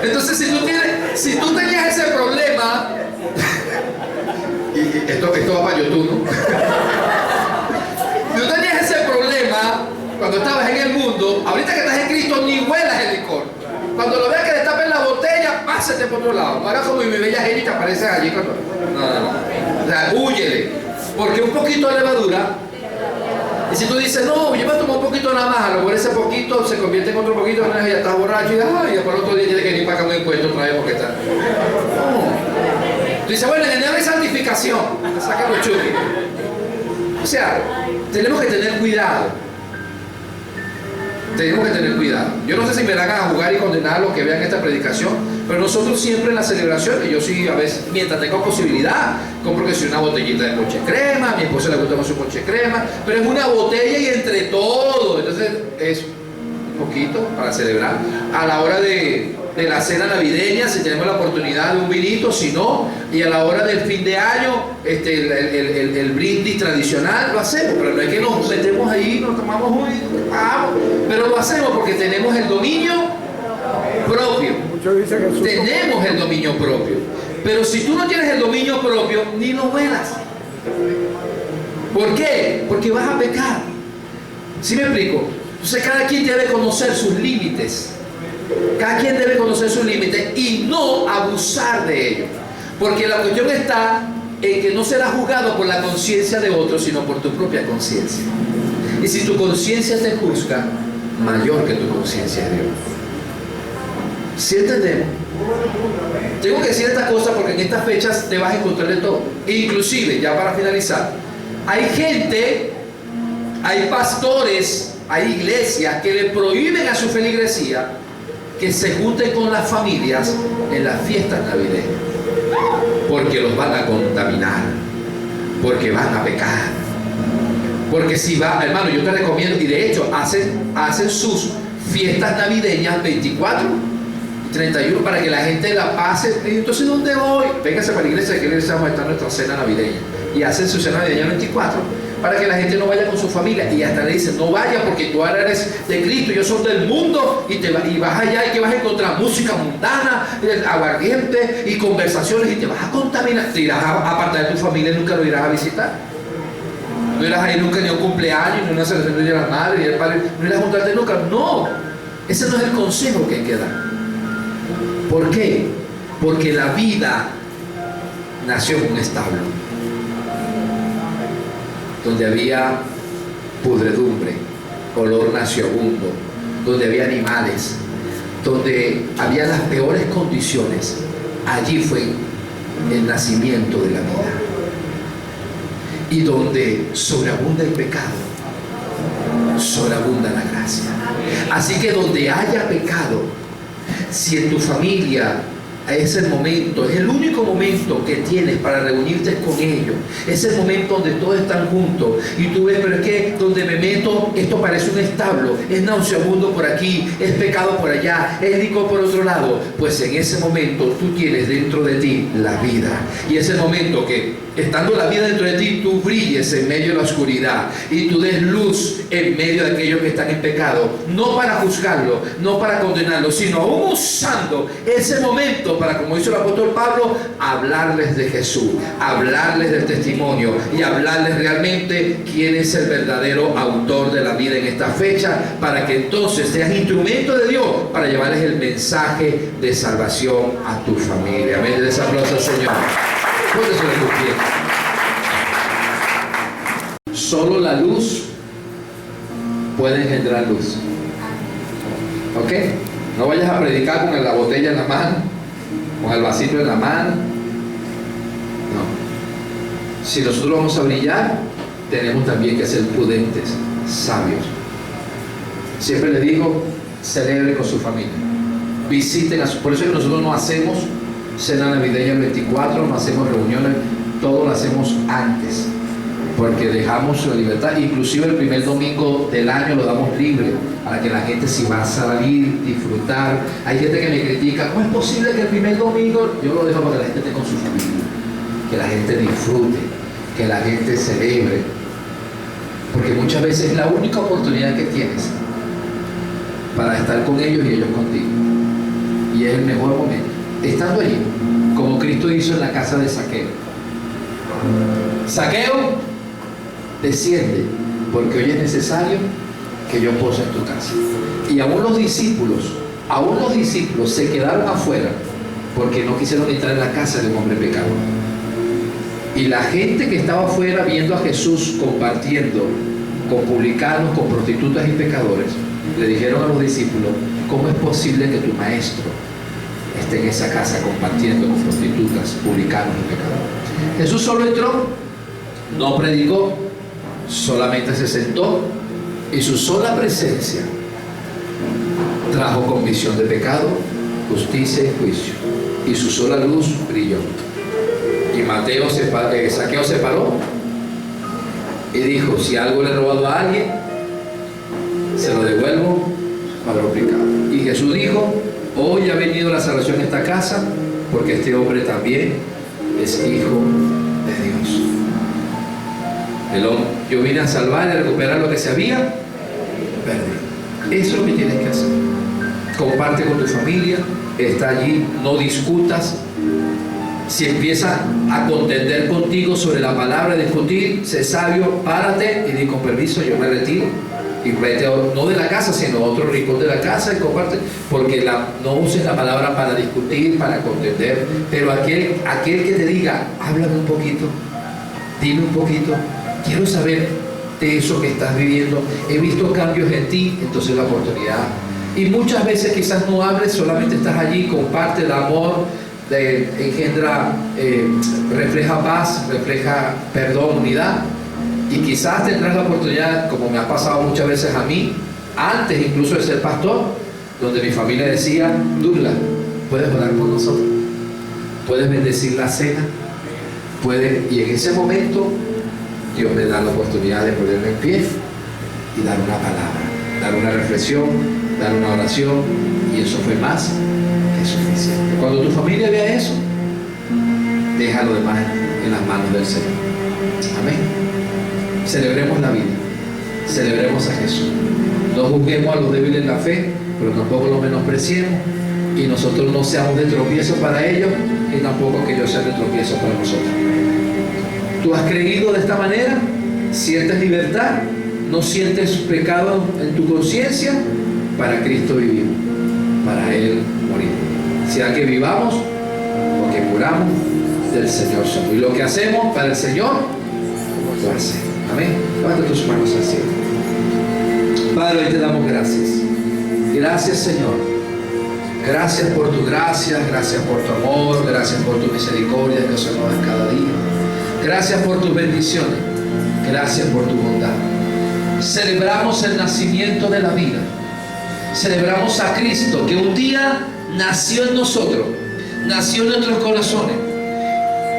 Speaker 1: Entonces, si tú tenías ese problema, y esto va para YouTube, ¿no? Si tú tenías ese problema cuando estabas en el mundo, ahorita que estás en Cristo, ni huelas el licor. Cuando lo veas que le tapen la botella, pásate por otro lado. No hagas como mi bella Jenny que aparece allí. No. O sea, húyele. Porque un poquito de levadura. Y si tú dices, no, yo me tomo un poquito nada más, a lo mejor ese poquito se convierte en otro poquito, ya estás borracho y después el otro día tienes que ir para acá un encuentro otra vez porque está. No. Tú dices, bueno, en el día de santificación, saca los chuques. O sea, tenemos que tener cuidado. Tenemos que tener cuidado. Yo no sé si me van a jugar y condenar a los que vean esta predicación, pero nosotros siempre en las celebraciones, yo sí a veces, mientras tengo posibilidad, compro que si una botellita de ponche crema, a mi esposa le gusta más su ponche crema, pero es una botella y entre todo. Entonces es un poquito para celebrar. A la hora de la cena navideña, si tenemos la oportunidad de un vinito, si no, y a la hora del fin de año, el brindis tradicional lo hacemos, pero no es que nos metemos ahí, nos tomamos un pero lo hacemos porque tenemos el dominio propio.
Speaker 3: Muchos dicen que
Speaker 1: tenemos el dominio propio, pero si tú no tienes el dominio propio, ni lo vuelas. ¿Por qué? Porque vas a pecar. ¿Sí me explico? Entonces cada quien debe conocer sus límites. Cada quien debe conocer sus límites y no abusar de ellos. Porque la cuestión está en que no serás juzgado por la conciencia de otros, sino por tu propia conciencia. Y si tu conciencia te juzga, mayor que tu conciencia es Dios. ¿Sí entendemos? Tengo que decir estas cosas porque en estas fechas te vas a encontrar de todo. Inclusive, ya para finalizar, hay gente, hay pastores, hay iglesias que le prohíben a su feligresía que se junten con las familias en las fiestas navideñas, porque los van a contaminar, porque van a pecar. Porque si va, hermano, yo te recomiendo, y de hecho hacen sus fiestas navideñas 24 y 31 para que la gente la pase. Y entonces, ¿dónde voy? Véngase para la iglesia, que les vamos a estar nuestra cena navideña. Y hacen su cena navideña 24 para que la gente no vaya con su familia. Y hasta le dicen, no vaya porque tú ahora eres de Cristo, yo soy del mundo, y vas allá y que vas a encontrar música mundana, aguardiente y conversaciones, y te vas a contaminar. Te irás a apartar de tu familia y nunca lo irás a visitar. No irás a ir nunca ni a un cumpleaños, ni a una celebración de la madre, ni al padre, no irás a juntarte nunca. No, ese no es el consejo que hay que dar. ¿Por qué? Porque la vida nació en un establo donde había pudredumbre, olor nauseabundo, donde había animales, donde había las peores condiciones. Allí fue el nacimiento de la vida. Y donde sobreabunda el pecado, sobreabunda la gracia. Así que donde haya pecado, si en tu familia es el momento, es el único momento que tienes para reunirte con ellos, es el momento donde todos están juntos y tú ves, pero es que donde me meto esto parece un establo, es nauseabundo por aquí, es pecado por allá, es licor por otro lado. Pues en ese momento tú tienes dentro de ti la vida, y es el momento que estando la vida dentro de ti, tú brilles en medio de la oscuridad y tú des luz en medio de aquellos que están en pecado, no para juzgarlo, no para condenarlo, sino aún usando ese momento para, como hizo el apóstol Pablo, hablarles de Jesús, hablarles del testimonio y hablarles realmente quién es el verdadero autor de la vida en esta fecha, para que entonces seas instrumento de Dios para llevarles el mensaje de salvación a tu familia. Amén. Les aplauso al Señor. Póngase de pie. Solo la luz puede engendrar luz. ¿Ok? No vayas a predicar con la botella en la mano, con el vasito en la mano. No. Si nosotros vamos a brillar, tenemos también que ser prudentes, sabios. Siempre les digo, celebre con su familia. Visiten a su... Por eso es que nosotros no hacemos cena navideña el 24, no hacemos reuniones, todo lo hacemos antes. Porque dejamos la libertad, inclusive el primer domingo del año lo damos libre para que la gente, si va a salir, disfrutar. Hay gente que me critica, ¿cómo es posible que el primer domingo? Yo lo dejo para que la gente esté con su familia, que la gente disfrute, que la gente celebre, porque muchas veces es la única oportunidad que tienes para estar con ellos y ellos contigo, y es el mejor momento, estando allí, como Cristo hizo en la casa de Zaqueo. Zaqueo, desciende, porque hoy es necesario que yo pose en tu casa. Y aún los discípulos se quedaron afuera porque no quisieron entrar en la casa de un hombre pecador. Y la gente que estaba afuera viendo a Jesús compartiendo con publicanos, con prostitutas y pecadores, le dijeron a los discípulos, ¿cómo es posible que tu maestro esté en esa casa compartiendo con prostitutas, publicanos y pecadores? Jesús solo entró, no predicó, solamente se sentó, y su sola presencia trajo convicción de pecado, justicia y juicio, y su sola luz brilló. Y Zaqueo se paró y dijo, si algo le he robado a alguien, se lo devuelvo cuadruplicado. Y Jesús dijo, hoy ha venido la salvación a esta casa, porque este hombre también es hijo de Dios. Yo vine a salvar y a recuperar lo que se había perdido. Eso es lo que tienes que hacer. Comparte con tu familia, está allí, no discutas. Si empieza a contender contigo sobre la palabra, discutir, sé sabio, párate y di con permiso, yo me retiro. Y vete, no de la casa, sino a otro rincón de la casa y comparte, porque no uses la palabra para discutir, para contender, pero aquel que te diga, háblame un poquito, dime un poquito, quiero saber de eso que estás viviendo, he visto cambios en ti, entonces la oportunidad. Y muchas veces quizás no hables, solamente estás allí, comparte el amor, engendra, refleja paz, refleja perdón, unidad. Y quizás tendrás la oportunidad, como me ha pasado muchas veces a mí, antes incluso de ser pastor, donde mi familia decía, Douglas, puedes orar por nosotros, puedes bendecir la cena, y en ese momento Dios me da la oportunidad de ponerme en pie y dar una palabra, dar una reflexión, dar una oración, y eso fue más que suficiente. Cuando tu familia vea eso, deja lo demás en las manos del Señor. Amén. Celebremos la vida, celebremos a Jesús. No juzguemos a los débiles en la fe, pero tampoco los menospreciemos, y nosotros no seamos de tropiezo para ellos, y tampoco que ellos sean de tropiezo para nosotros. ¿Tú has creído de esta manera? ¿Sientes libertad? ¿No sientes pecado en tu conciencia? Para Cristo vivimos, para Él morimos. Sea que vivamos o que muramos, del Señor somos. Y lo que hacemos para el Señor, lo hacemos. Amén. Levanta tus manos al cielo. Padre, hoy te damos gracias. Gracias, Señor. Gracias por tu gracia, gracias por tu amor, gracias por tu misericordia que se nos da cada día. Gracias por tus bendiciones. Gracias por tu bondad. Celebramos el nacimiento de la vida. Celebramos a Cristo, que un día nació en nosotros, nació en nuestros corazones,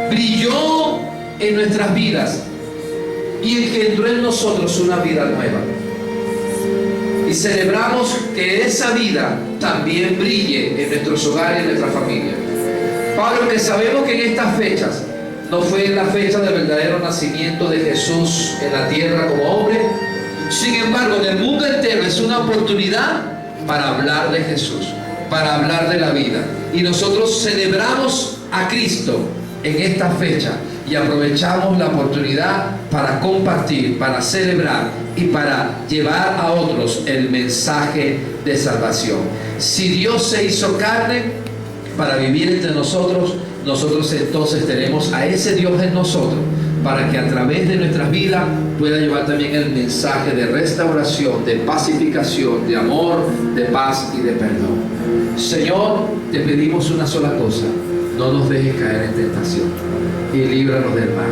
Speaker 1: brilló en nuestras vidas y engendró en nosotros una vida nueva. Y celebramos que esa vida también brille en nuestros hogares y en nuestra familia. Padre, que sabemos que en estas fechas no fue la fecha del verdadero nacimiento de Jesús en la tierra como hombre. Sin embargo, en el mundo entero es una oportunidad para hablar de Jesús, para hablar de la vida. Y nosotros celebramos a Cristo en esta fecha y aprovechamos la oportunidad para compartir, para celebrar y para llevar a otros el mensaje de salvación. Si Dios se hizo carne para vivir entre nosotros, nosotros entonces tenemos a ese Dios en nosotros, para que a través de nuestras vidas pueda llevar también el mensaje de restauración, de pacificación, de amor, de paz y de perdón. Señor, te pedimos una sola cosa: no nos dejes caer en tentación. y líbranos del mal.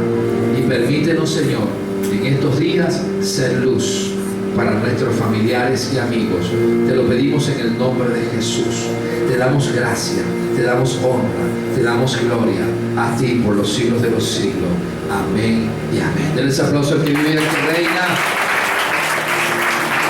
Speaker 1: Y permítenos, Señor, en estos días ser luz para nuestros familiares y amigos. Te lo pedimos en el nombre de Jesús. Te damos gracia, te damos honra, te damos gloria a ti por los siglos de los siglos. Amén y amén. Denles aplauso al que vive y al que reina.